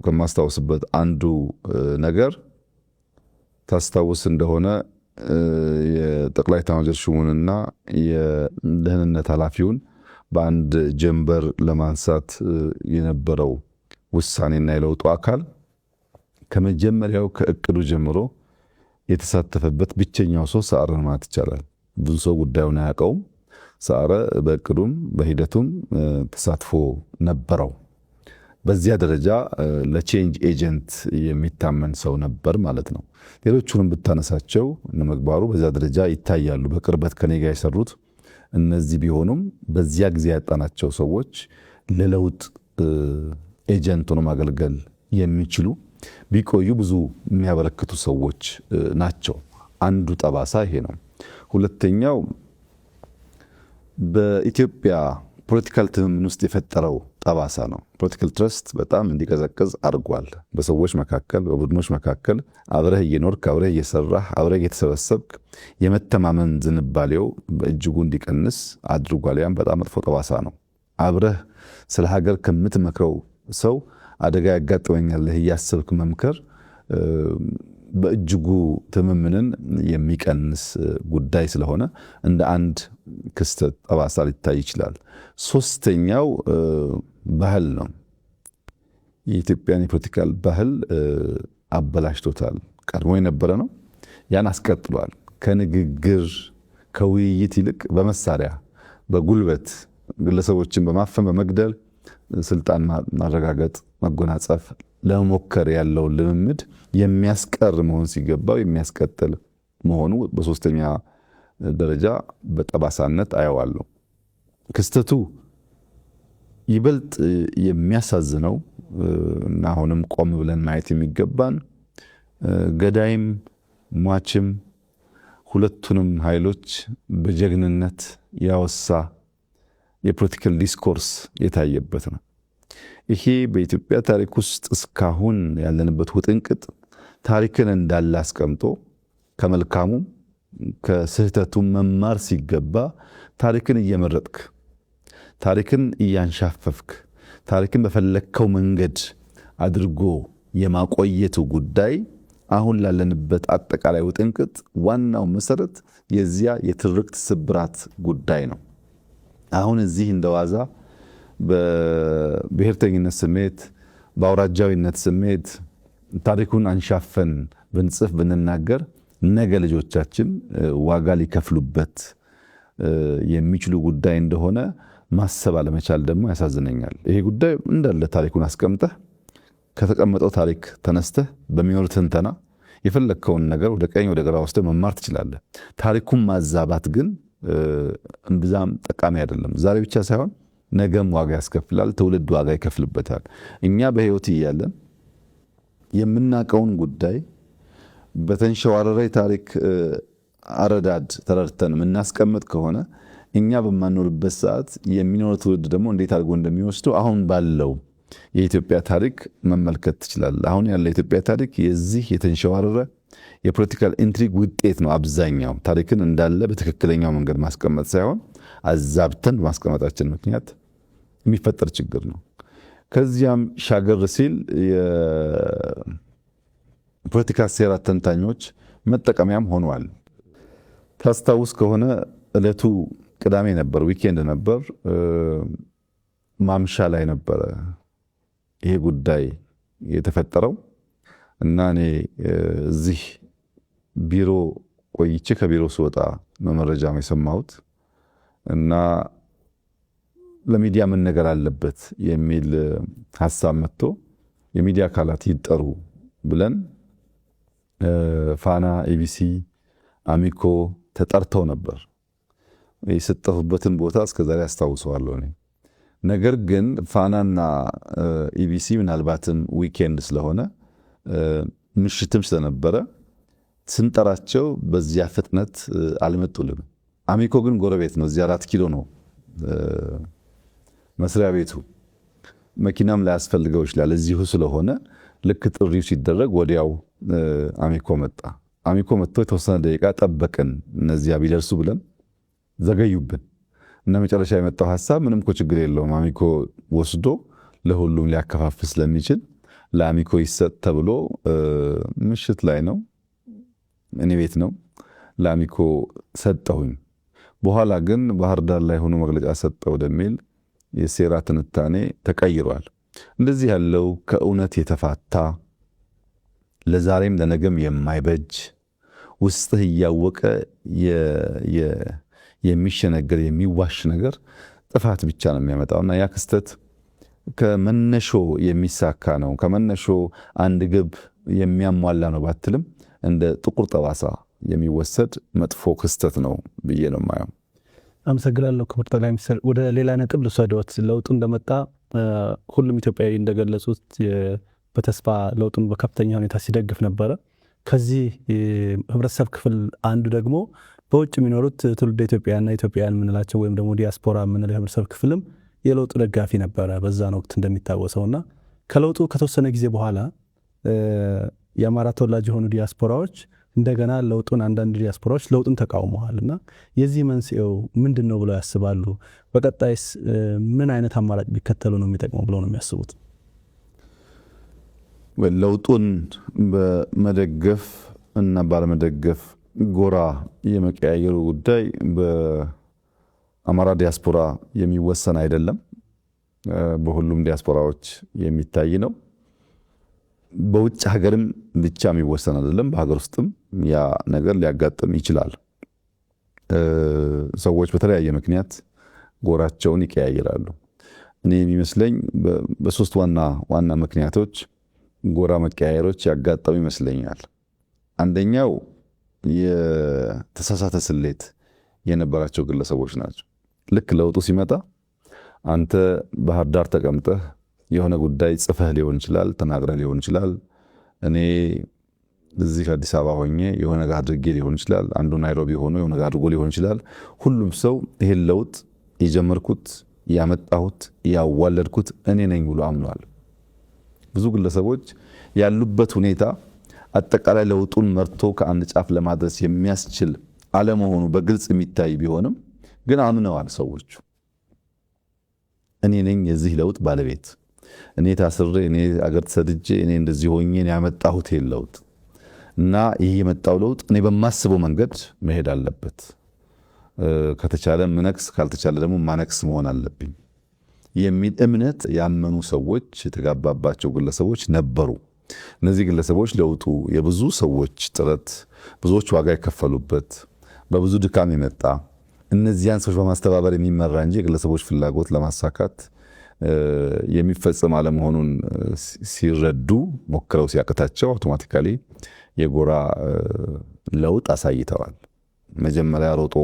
ከማስታወስበት አንዱ ነገር ታስታውስ እንደሆነ የጠቅላይ ኤታማዦር ሹሙንና የደህንነት ኃላፊውን በአንድ ጀንበር ለማንሳት የነበረው ውሳኔና የለውጡ አካል ከመጀመሪያው ከእቅዱ ጀምሮ የተሳተፈበት ብቸኛው ሰው ሰዓረ ማለት ይቻላል። ብዙ ሰው ጉዳዩን አያውቀውም። ሰዓረ በእቅዱም በሂደቱም ተሳትፎ ነበረው። በዚያ ደረጃ ለቼንጅ ኤጀንት የሚታመን ሰው ነበር ማለት ነው። ሌሎቹንም ብታነሳቸው እነ ምግባሩ በዚያ ደረጃ ይታያሉ። በቅርበት ከኔ ጋር የሰሩት እነዚህ ቢሆኑም በዚያ ጊዜ ያጣናቸው ሰዎች ለለውጥ ኤጀንት ሆኖ ማገልገል የሚችሉ ቢቆዩ ብዙ የሚያበረክቱ ሰዎች ናቸው። አንዱ ጠባሳ ይሄ ነው። ሁለተኛው በኢትዮጵያ ፖለቲካል ትምምን ውስጥ የፈጠረው ጠባሳ ነው። ፖለቲካል ትረስት በጣም እንዲቀዘቅዝ አድርጓል። በሰዎች መካከል፣ በቡድኖች መካከል አብረህ እየኖርክ አብረህ እየሰራህ አብረህ እየተሰበሰብክ የመተማመን ዝንባሌው በእጅጉ እንዲቀንስ አድርጓል። ያም በጣም መጥፎ ጠባሳ ነው። አብረህ ስለ ሀገር ከምትመክረው ሰው አደጋ ያጋጥመኛል እያሰብክ መምከር በእጅጉ ትምምንን የሚቀንስ ጉዳይ ስለሆነ እንደ አንድ ክስተት ጠባሳ ሊታይ ይችላል። ሶስተኛው ባህል ነው። የኢትዮጵያን የፖለቲካል ባህል አበላሽቶታል። ቀድሞ የነበረ ነው፣ ያን አስቀጥሏል። ከንግግር ከውይይት ይልቅ በመሳሪያ በጉልበት ግለሰቦችን በማፈን በመግደል ስልጣን ማረጋገጥ መጎናጸፍ ለመሞከር ያለው ልምምድ የሚያስቀር መሆን ሲገባው የሚያስቀጥል መሆኑ በሶስተኛ ደረጃ በጠባሳነት አየዋለሁ። ክስተቱ ይበልጥ የሚያሳዝነው እና አሁንም ቆም ብለን ማየት የሚገባን ገዳይም ሟችም ሁለቱንም ኃይሎች በጀግንነት ያወሳ የፖለቲካል ዲስኮርስ የታየበት ነው። ይሄ በኢትዮጵያ ታሪክ ውስጥ እስካሁን ያለንበት ውጥንቅጥ ታሪክን እንዳለ አስቀምጦ ከመልካሙ ከስህተቱ መማር ሲገባ ታሪክን እየመረጥክ ታሪክን እያንሻፈፍክ ታሪክን በፈለከው መንገድ አድርጎ የማቆየቱ ጉዳይ አሁን ላለንበት አጠቃላይ ውጥንቅጥ ዋናው መሰረት የዚያ የትርክት ስብራት ጉዳይ ነው። አሁን እዚህ እንደዋዛ በብሔርተኝነት ስሜት በአውራጃዊነት ስሜት ታሪኩን አንሻፈን ብንጽፍ ብንናገር ነገ ልጆቻችን ዋጋ ሊከፍሉበት የሚችሉ ጉዳይ እንደሆነ ማሰብ አለመቻል ደግሞ ያሳዝነኛል። ይሄ ጉዳይ እንዳለ ታሪኩን አስቀምጠህ ከተቀመጠው ታሪክ ተነስተህ በሚኖር ትንተና የፈለግከውን ነገር ወደ ቀኝ ወደ ግራ ወስደህ መማር ትችላለህ። ታሪኩን ማዛባት ግን እምብዛም ጠቃሚ አይደለም። ዛሬ ብቻ ሳይሆን ነገም ዋጋ ያስከፍላል። ትውልድ ዋጋ ይከፍልበታል። እኛ በህይወት እያለን የምናቀውን ጉዳይ በተንሸዋረረ ታሪክ አረዳድ ተረድተን የምናስቀምጥ ከሆነ እኛ በማንኖርበት ሰዓት የሚኖር ትውልድ ደግሞ እንዴት አድርጎ እንደሚወስደው አሁን ባለው የኢትዮጵያ ታሪክ መመልከት ትችላለህ። አሁን ያለው የኢትዮጵያ ታሪክ የዚህ የተንሸዋረረ የፖለቲካል ኢንትሪግ ውጤት ነው። አብዛኛው ታሪክን እንዳለ በትክክለኛው መንገድ ማስቀመጥ ሳይሆን አዛብተን በማስቀመጣችን ምክንያት የሚፈጠር ችግር ነው። ከዚያም ሻገር ሲል የፖለቲካ ሴራ ተንታኞች መጠቀሚያም ሆነዋል። ታስታውስ ከሆነ እለቱ ቅዳሜ ነበር፣ ዊኬንድ ነበር። ማምሻ ላይ ነበረ ይሄ ጉዳይ የተፈጠረው እና እኔ እዚህ ቢሮ ቆይቼ ከቢሮ ስወጣ መረጃ የሰማሁት እና ለሚዲያ ምን ነገር አለበት የሚል ሐሳብ መጥቶ የሚዲያ አካላት ይጠሩ ብለን ፋና፣ ኢቢሲ፣ አሚኮ ተጠርተው ነበር። የሰጠሁበትን ቦታ እስከዛሬ አስታውሰዋለሁ እኔ። ነገር ግን ፋናና ኢቢሲ ምናልባትም ዊኬንድ ስለሆነ ምሽትም ስለነበረ ስንጠራቸው በዚያ ፍጥነት አልመጡልንም። አሚኮ ግን ጎረቤት ነው፣ እዚያ 4 ኪሎ ነው መስሪያ ቤቱ። መኪናም ላያስፈልገው ይችላል። እዚሁ ስለሆነ ልክ ጥሪው ሲደረግ ወዲያው አሚኮ መጣ። አሚኮ መጥቶ የተወሰነ ደቂቃ ጠበቅን እነዚያ ቢደርሱ ብለን ዘገዩብን እና መጨረሻ የመጣው ሐሳብ ምንም እኮ ችግር የለውም አሚኮ ወስዶ ለሁሉም ሊያከፋፍል ስለሚችል ለአሚኮ ይሰጥ ተብሎ ምሽት ላይ ነው እኔ ቤት ነው ለአሚኮ ሰጠሁኝ። በኋላ ግን ባህር ዳር ላይ ሆኖ መግለጫ ሰጠ ወደሚል የሴራ ትንታኔ ተቀይሯል። እንደዚህ ያለው ከእውነት የተፋታ ለዛሬም ለነገም የማይበጅ ውስጥህ እያወቀ የሚሸነገር የሚዋሽ ነገር ጥፋት ብቻ ነው የሚያመጣውና ያ ክስተት ከመነሾ የሚሳካ ነው። ከመነሾ አንድ ግብ የሚያሟላ ነው ባትልም እንደ ጥቁር ጠባሳ የሚወሰድ መጥፎ ክስተት ነው ብዬ ነው የማየው። አመሰግናለሁ ክቡር ጠቅላይ ሚኒስትር። ወደ ሌላ ነጥብ ልውሰድዎት። ለውጡ እንደመጣ ሁሉም ኢትዮጵያዊ እንደገለጹት በተስፋ ለውጡን በከፍተኛ ሁኔታ ሲደግፍ ነበረ። ከዚህ ህብረተሰብ ክፍል አንዱ ደግሞ በውጭ የሚኖሩት ትውልደ ኢትዮጵያና ኢትዮጵያውያን የምንላቸው ወይም ደግሞ ዲያስፖራ የምንለው የህብረተሰብ ክፍልም የለውጡ ደጋፊ ነበረ በዛን ወቅት እንደሚታወሰውና ከለውጡ ከተወሰነ ጊዜ በኋላ የአማራ ተወላጅ የሆኑ ዲያስፖራዎች እንደገና አንዳንድ ዲያስፖራዎች ለውጡን ተቃውመዋልና የዚህ መንስኤው ምንድን ነው ብለው ያስባሉ? በቀጣይስ ምን አይነት አማራጭ ቢከተሉ ነው የሚጠቅመው ብለው ነው የሚያስቡት? ለውጡን በመደገፍ እና ባለመደገፍ ጎራ የመቀያየሩ ጉዳይ በአማራ ዲያስፖራ የሚወሰን አይደለም። በሁሉም ዲያስፖራዎች የሚታይ ነው። በውጭ ሀገርም ብቻ የሚወሰን አይደለም። በሀገር ውስጥም ያ ነገር ሊያጋጥም ይችላል። ሰዎች በተለያየ ምክንያት ጎራቸውን ይቀያየራሉ። እኔ የሚመስለኝ በሶስት ዋና ምክንያቶች ጎራ መቀያየሮች ያጋጠሙ ይመስለኛል። አንደኛው የተሳሳተ ስሌት የነበራቸው ግለሰቦች ናቸው። ልክ ለውጡ ሲመጣ አንተ ባህር ዳር ተቀምጠህ የሆነ ጉዳይ ጽፈህ ሊሆን ይችላል፣ ተናግረህ ሊሆን ይችላል። እኔ እዚህ አዲስ አበባ ሆኜ የሆነ ነገር አድርጌ ሊሆን ይችላል። አንዱ ናይሮቢ ሆኖ የሆነ ነገር አድርጎ ሊሆን ይችላል። ሁሉም ሰው ይሄን ለውጥ የጀመርኩት ያመጣሁት ያዋለድኩት እኔ ነኝ ብሎ አምኗል። ብዙ ግለሰቦች ያሉበት ሁኔታ አጠቃላይ ለውጡን መርቶ ከአንድ ጫፍ ለማድረስ የሚያስችል አለመሆኑ በግልጽ የሚታይ ቢሆንም ግን አምነዋል። ሰዎቹ እኔ ነኝ የዚህ ለውጥ ባለቤት፣ እኔ ታስሬ፣ እኔ አገር ተሰድጄ፣ እኔ እንደዚህ ሆኜ ያመጣሁት ይሄን ለውጥ እና ይህ የመጣው ለውጥ እኔ በማስበው መንገድ መሄድ አለበት። ከተቻለ ምነክስ፣ ካልተቻለ ደግሞ ማነክስ መሆን አለብኝ የሚል እምነት ያመኑ ሰዎች የተጋባባቸው ግለሰቦች ነበሩ። እነዚህ ግለሰቦች ለውጡ የብዙ ሰዎች ጥረት፣ ብዙዎች ዋጋ የከፈሉበት፣ በብዙ ድካም የመጣ እነዚያን ሰዎች በማስተባበር የሚመራ እንጂ የግለሰቦች ፍላጎት ለማሳካት የሚፈጸም አለመሆኑን ሲረዱ ሞክረው ሲያቅታቸው አውቶማቲካሊ የጎራ ለውጥ አሳይተዋል። መጀመሪያ ሮጦ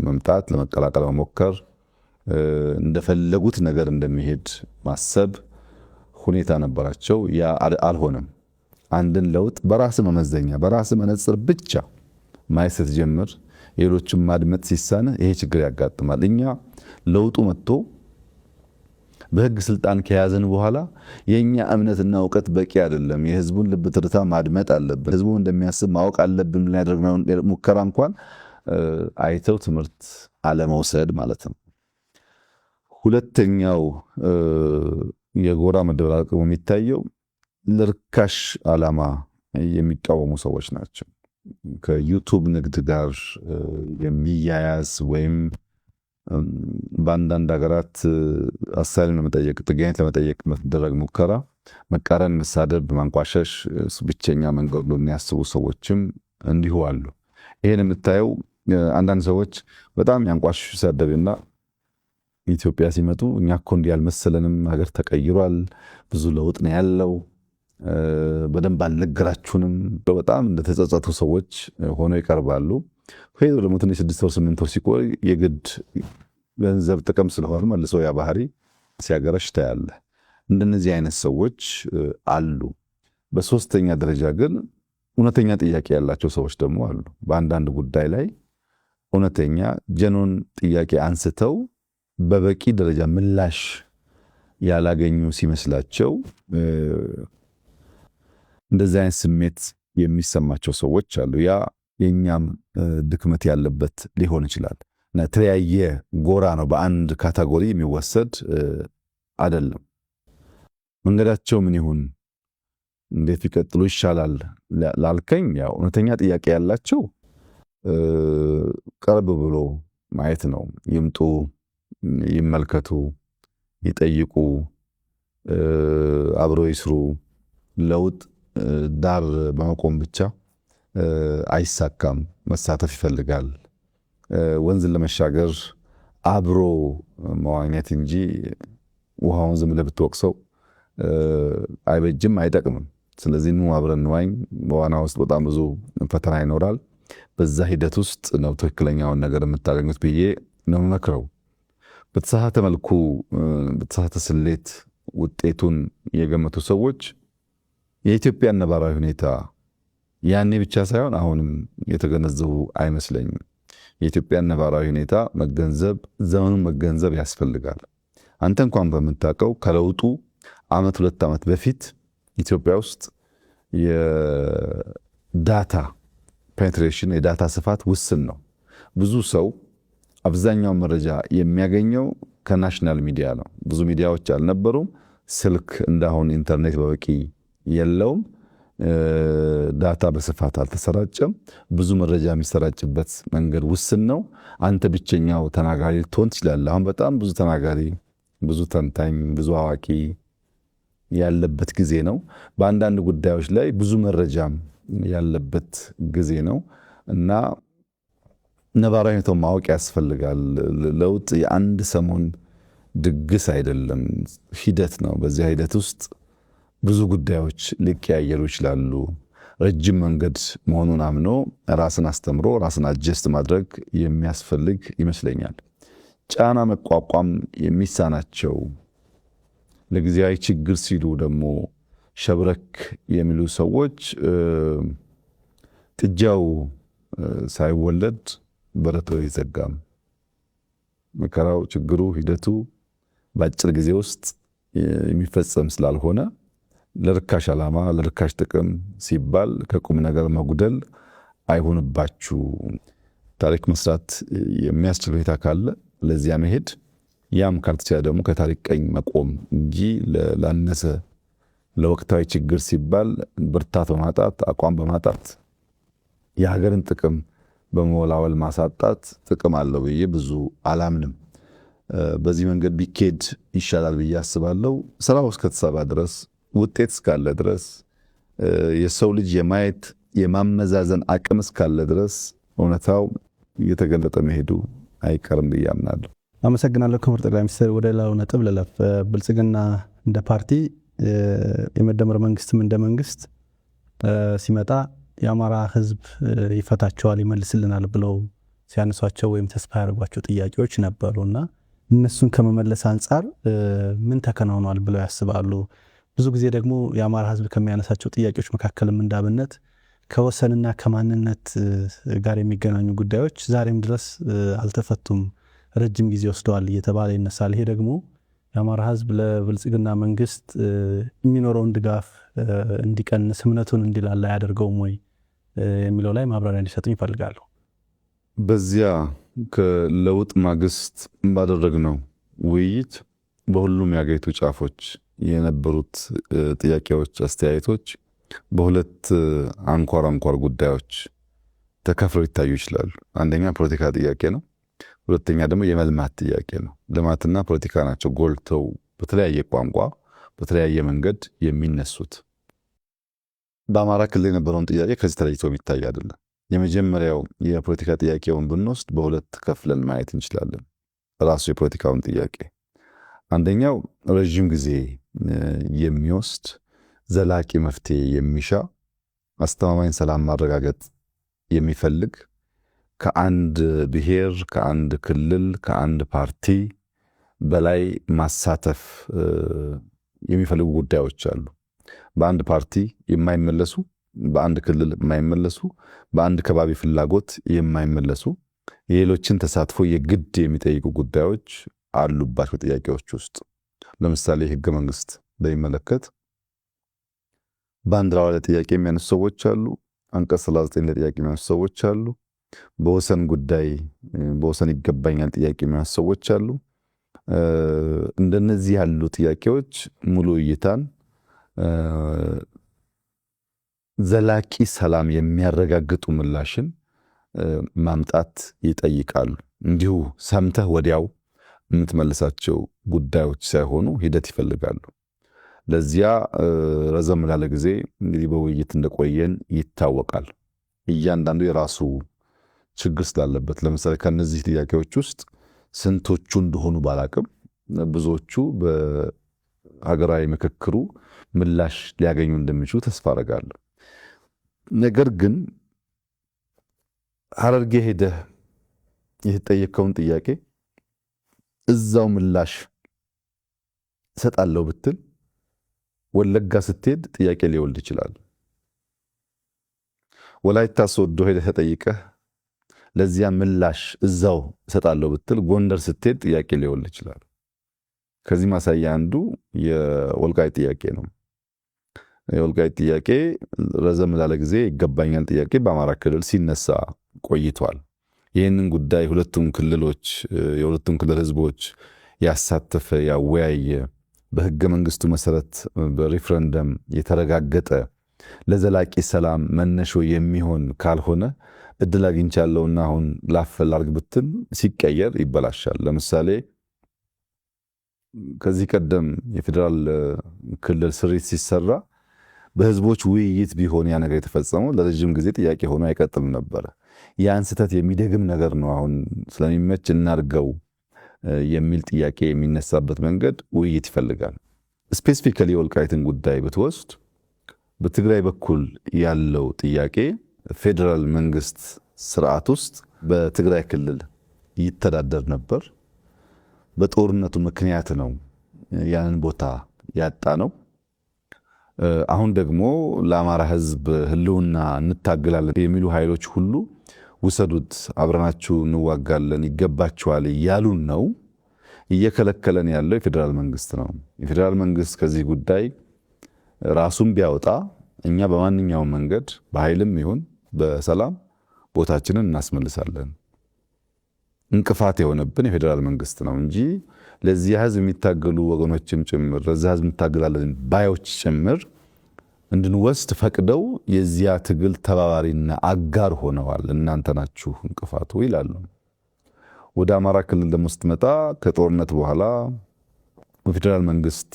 መምጣት፣ ለመቀላቀል መሞከር፣ እንደፈለጉት ነገር እንደሚሄድ ማሰብ ሁኔታ ነበራቸው። ያ አልሆነም። አንድን ለውጥ በራስ መመዘኛ በራስ መነጽር ብቻ ማየት ስትጀምር የሌሎችን ማድመጥ ሲሳነ ይሄ ችግር ያጋጥማል። እኛ ለውጡ መጥቶ በህግ ስልጣን ከያዘን በኋላ የኛ እምነትና እውቀት በቂ አይደለም። የህዝቡን ልብ ትርታ ማድመጥ አለብን። ህዝቡ እንደሚያስብ ማወቅ አለብን ብለን ያደረግነው ሙከራ እንኳን አይተው ትምህርት አለመውሰድ ማለት ነው። ሁለተኛው የጎራ መደበላለቅ የሚታየው ለርካሽ ዓላማ የሚቃወሙ ሰዎች ናቸው። ከዩቱብ ንግድ ጋር የሚያያዝ ወይም በአንዳንድ ሀገራት አሳይለም ለመጠየቅ ጥገኝነት ለመጠየቅ መደረግ ሙከራ መቃረን፣ መሳደብ፣ ማንቋሸሽ ብቸኛ መንገድ ነው የሚያስቡ ሰዎችም እንዲሁ አሉ። ይሄን የምታየው አንዳንድ ሰዎች በጣም ያንቋሽሹ ሲሳደብና ኢትዮጵያ ሲመጡ እኛ እኮ እንዲህ ያልመሰለንም ሀገር ተቀይሯል፣ ብዙ ለውጥ ነው ያለው፣ በደንብ አልነገራችሁንም፣ በጣም እንደተጸጸቱ ሰዎች ሆነው ይቀርባሉ። ሄዶ ደግሞ ትንሽ 6 ወር 8 ወር ሲቆይ የግድ ገንዘብ ጥቅም ስለሆነ መልሶ ያ ባህሪ ሲያገረሽ ታያለ። እንደነዚህ አይነት ሰዎች አሉ። በሶስተኛ ደረጃ ግን እውነተኛ ጥያቄ ያላቸው ሰዎች ደግሞ አሉ። በአንዳንድ ጉዳይ ላይ እውነተኛ ጀኖን ጥያቄ አንስተው በበቂ ደረጃ ምላሽ ያላገኙ ሲመስላቸው እንደዚህ አይነት ስሜት የሚሰማቸው ሰዎች አሉ። ያ የኛም ድክመት ያለበት ሊሆን ይችላል እና የተለያየ ጎራ ነው፣ በአንድ ካታጎሪ የሚወሰድ አይደለም። መንገዳቸው ምን ይሁን እንዴት ይቀጥሉ ይሻላል ላልከኝ ያው እውነተኛ ጥያቄ ያላቸው ቀርብ ብሎ ማየት ነው። ይምጡ፣ ይመልከቱ፣ ይጠይቁ፣ አብሮ ይስሩ። ለውጥ ዳር በመቆም ብቻ አይሳካም፣ መሳተፍ ይፈልጋል። ወንዝን ለመሻገር አብሮ መዋኘት እንጂ ውሃውን ዝም ብለህ ብትወቅሰው አይበጅም፣ አይጠቅምም። ስለዚህ ኑ አብረን እንዋኝ። በዋና ውስጥ በጣም ብዙ ፈተና ይኖራል። በዛ ሂደት ውስጥ ነው ትክክለኛውን ነገር የምታገኙት ብዬ ነው መክረው። በተሳሳተ መልኩ በተሳሳተ ስሌት ውጤቱን የገመቱ ሰዎች የኢትዮጵያ ነባራዊ ሁኔታ ያኔ ብቻ ሳይሆን አሁንም የተገነዘቡ አይመስለኝም። የኢትዮጵያ ነባራዊ ሁኔታ መገንዘብ፣ ዘመኑን መገንዘብ ያስፈልጋል። አንተ እንኳን በምታውቀው ከለውጡ ዓመት 2 ዓመት በፊት ኢትዮጵያ ውስጥ የዳታ ፔኔትሬሽን የዳታ ስፋት ውስን ነው። ብዙ ሰው አብዛኛው መረጃ የሚያገኘው ከናሽናል ሚዲያ ነው። ብዙ ሚዲያዎች አልነበሩም። ስልክ እንዳሁን ኢንተርኔት በበቂ የለውም። ዳታ በስፋት አልተሰራጨም። ብዙ መረጃ የሚሰራጭበት መንገድ ውስን ነው። አንተ ብቸኛው ተናጋሪ ልትሆን ትችላለህ። አሁን በጣም ብዙ ተናጋሪ፣ ብዙ ተንታኝ፣ ብዙ አዋቂ ያለበት ጊዜ ነው። በአንዳንድ ጉዳዮች ላይ ብዙ መረጃም ያለበት ጊዜ ነው እና ነባራዊ ሁኔታውን ማወቅ ያስፈልጋል። ለውጥ የአንድ ሰሞን ድግስ አይደለም፣ ሂደት ነው። በዚያ ሂደት ውስጥ ብዙ ጉዳዮች ሊቀያየሩ ይችላሉ። ረጅም መንገድ መሆኑን አምኖ ራስን አስተምሮ ራስን አጀስት ማድረግ የሚያስፈልግ ይመስለኛል። ጫና መቋቋም የሚሳናቸው ለጊዜያዊ ችግር ሲሉ ደግሞ ሸብረክ የሚሉ ሰዎች ጥጃው ሳይወለድ በረቶ ይዘጋም። መከራው፣ ችግሩ፣ ሂደቱ በአጭር ጊዜ ውስጥ የሚፈጸም ስላልሆነ ለርካሽ ዓላማ ለርካሽ ጥቅም ሲባል ከቁም ነገር መጉደል አይሆንባችሁ። ታሪክ መስራት የሚያስችል ሁኔታ ካለ ለዚያ መሄድ፣ ያም ካልተቻለ ደግሞ ከታሪክ ቀኝ መቆም እንጂ ላነሰ ለወቅታዊ ችግር ሲባል ብርታት በማጣት አቋም በማጣት የሀገርን ጥቅም በመወላወል ማሳጣት ጥቅም አለው ብዬ ብዙ አላምንም። በዚህ መንገድ ቢኬድ ይሻላል ብዬ አስባለሁ። ስራው እስከተሰራ ድረስ ውጤት እስካለ ድረስ የሰው ልጅ የማየት የማመዛዘን አቅም እስካለ ድረስ እውነታው እየተገለጠ መሄዱ አይቀርም ብዬ አምናለሁ። አመሰግናለሁ ክቡር ጠቅላይ ሚኒስትር። ወደ ሌላው ነጥብ ልለፍ። ብልጽግና እንደ ፓርቲ የመደመር መንግስትም እንደ መንግስት ሲመጣ የአማራ ህዝብ ይፈታቸዋል ይመልስልናል ብለው ሲያነሷቸው ወይም ተስፋ ያደርጓቸው ጥያቄዎች ነበሩና እነሱን ከመመለስ አንጻር ምን ተከናውኗል ብለው ያስባሉ? ብዙ ጊዜ ደግሞ የአማራ ህዝብ ከሚያነሳቸው ጥያቄዎች መካከልም እንዳብነት ከወሰንና ከማንነት ጋር የሚገናኙ ጉዳዮች ዛሬም ድረስ አልተፈቱም፣ ረጅም ጊዜ ወስደዋል እየተባለ ይነሳል። ይሄ ደግሞ የአማራ ህዝብ ለብልጽግና መንግስት የሚኖረውን ድጋፍ እንዲቀንስ እምነቱን እንዲላላ ያደርገውም ወይ የሚለው ላይ ማብራሪያ እንዲሰጡኝ ይፈልጋሉ። በዚያ ከለውጥ ማግስት ባደረግነው ውይይት በሁሉም የአገሪቱ ጫፎች የነበሩት ጥያቄዎች፣ አስተያየቶች በሁለት አንኳር ጉዳዮች ተከፍለው ይታዩ ይችላሉ። አንደኛ ፖለቲካ ጥያቄ ነው። ሁለተኛ ደግሞ የመልማት ጥያቄ ነው። ልማትና ፖለቲካ ናቸው ጎልተው በተለያየ ቋንቋ በተለያየ መንገድ የሚነሱት። በአማራ ክልል የነበረውን ጥያቄ ከዚህ ተለይቶ የሚታይ አይደለም። የመጀመሪያው የፖለቲካ ጥያቄውን ብንወስድ በሁለት ከፍለን ማየት እንችላለን። ራሱ የፖለቲካውን ጥያቄ አንደኛው ረጅም ጊዜ የሚወስድ ዘላቂ መፍትሄ የሚሻ አስተማማኝ ሰላም ማረጋገጥ የሚፈልግ ከአንድ ብሔር፣ ከአንድ ክልል፣ ከአንድ ፓርቲ በላይ ማሳተፍ የሚፈልጉ ጉዳዮች አሉ። በአንድ ፓርቲ የማይመለሱ፣ በአንድ ክልል የማይመለሱ፣ በአንድ ከባቢ ፍላጎት የማይመለሱ የሌሎችን ተሳትፎ የግድ የሚጠይቁ ጉዳዮች አሉባቸው ጥያቄዎች ውስጥ። ለምሳሌ ህገ መንግስት በሚመለከት ባንዲራው ላይ ጥያቄ የሚያነሱ ሰዎች አሉ። አንቀጽ 39 ላይ ጥያቄ የሚያነሱ ሰዎች አሉ። በወሰን ጉዳይ በወሰን ይገባኛል ጥያቄ የሚያነሱ ሰዎች አሉ። እንደነዚህ ያሉ ጥያቄዎች ሙሉ እይታን ዘላቂ ሰላም የሚያረጋግጡ ምላሽን ማምጣት ይጠይቃሉ። እንዲሁ ሰምተህ ወዲያው የምትመልሳቸው ጉዳዮች ሳይሆኑ ሂደት ይፈልጋሉ። ለዚያ ረዘም ላለ ጊዜ እንግዲህ በውይይት እንደቆየን ይታወቃል። እያንዳንዱ የራሱ ችግር ስላለበት ለምሳሌ ከነዚህ ጥያቄዎች ውስጥ ስንቶቹ እንደሆኑ ባላቅም ብዙዎቹ በሀገራዊ ምክክሩ ምላሽ ሊያገኙ እንደሚችሉ ተስፋ አደርጋለሁ። ነገር ግን ሐረርጌ ሄደህ የተጠየቀውን ጥያቄ እዛው ምላሽ እሰጣለሁ ብትል ወለጋ ስትሄድ ጥያቄ ሊወልድ ይችላል። ወላይታ ሶዶ ሄደህ ተጠይቀህ ለዚያ ምላሽ እዛው እሰጣለሁ ብትል ጎንደር ስትሄድ ጥያቄ ሊወልድ ይችላል። ከዚህ ማሳያ አንዱ የወልቃይት ጥያቄ ነው። የወልቃይት ጥያቄ ረዘም ላለ ጊዜ ይገባኛል ጥያቄ በአማራ ክልል ሲነሳ ቆይቷል። ይህንን ጉዳይ የሁለቱም ክልል ህዝቦች ያሳተፈ ያወያየ በህገ መንግስቱ መሰረት በሪፍረንደም የተረጋገጠ ለዘላቂ ሰላም መነሾ የሚሆን ካልሆነ እድል አግኝቻለሁና አሁን ላፈላልግ ብትል ሲቀየር ይበላሻል። ለምሳሌ ከዚህ ቀደም የፌዴራል ክልል ስሪት ሲሰራ በህዝቦች ውይይት ቢሆን ያ ነገር የተፈጸመው ለረጅም ጊዜ ጥያቄ ሆኖ አይቀጥልም ነበር። ያን ስህተት የሚደግም ነገር ነው አሁን ስለሚመች እናርገው የሚል ጥያቄ የሚነሳበት መንገድ ውይይት ይፈልጋል። ስፔሲፊካሊ የወልቃይትን ጉዳይ ብትወስድ በትግራይ በኩል ያለው ጥያቄ ፌዴራል መንግስት ስርዓት ውስጥ በትግራይ ክልል ይተዳደር ነበር። በጦርነቱ ምክንያት ነው ያንን ቦታ ያጣ ነው። አሁን ደግሞ ለአማራ ህዝብ ህልውና እንታገላለን የሚሉ ኃይሎች ሁሉ ውሰዱት፣ አብረናችሁ እንዋጋለን፣ ይገባችኋል እያሉን ነው። እየከለከለን ያለው የፌዴራል መንግስት ነው። የፌዴራል መንግስት ከዚህ ጉዳይ ራሱን ቢያወጣ እኛ በማንኛውም መንገድ በኃይልም ይሁን በሰላም ቦታችንን እናስመልሳለን። እንቅፋት የሆነብን የፌዴራል መንግስት ነው እንጂ ለዚህ ህዝብ የሚታገሉ ወገኖችም ጭምር ለዚህ ህዝብ እንታገላለን ባዮች ጭምር እንድንወስድ ፈቅደው የዚያ ትግል ተባባሪና አጋር ሆነዋል። እናንተ ናችሁ እንቅፋቱ ይላሉ። ወደ አማራ ክልል ደግሞ ስትመጣ ከጦርነት በኋላ በፌዴራል መንግስት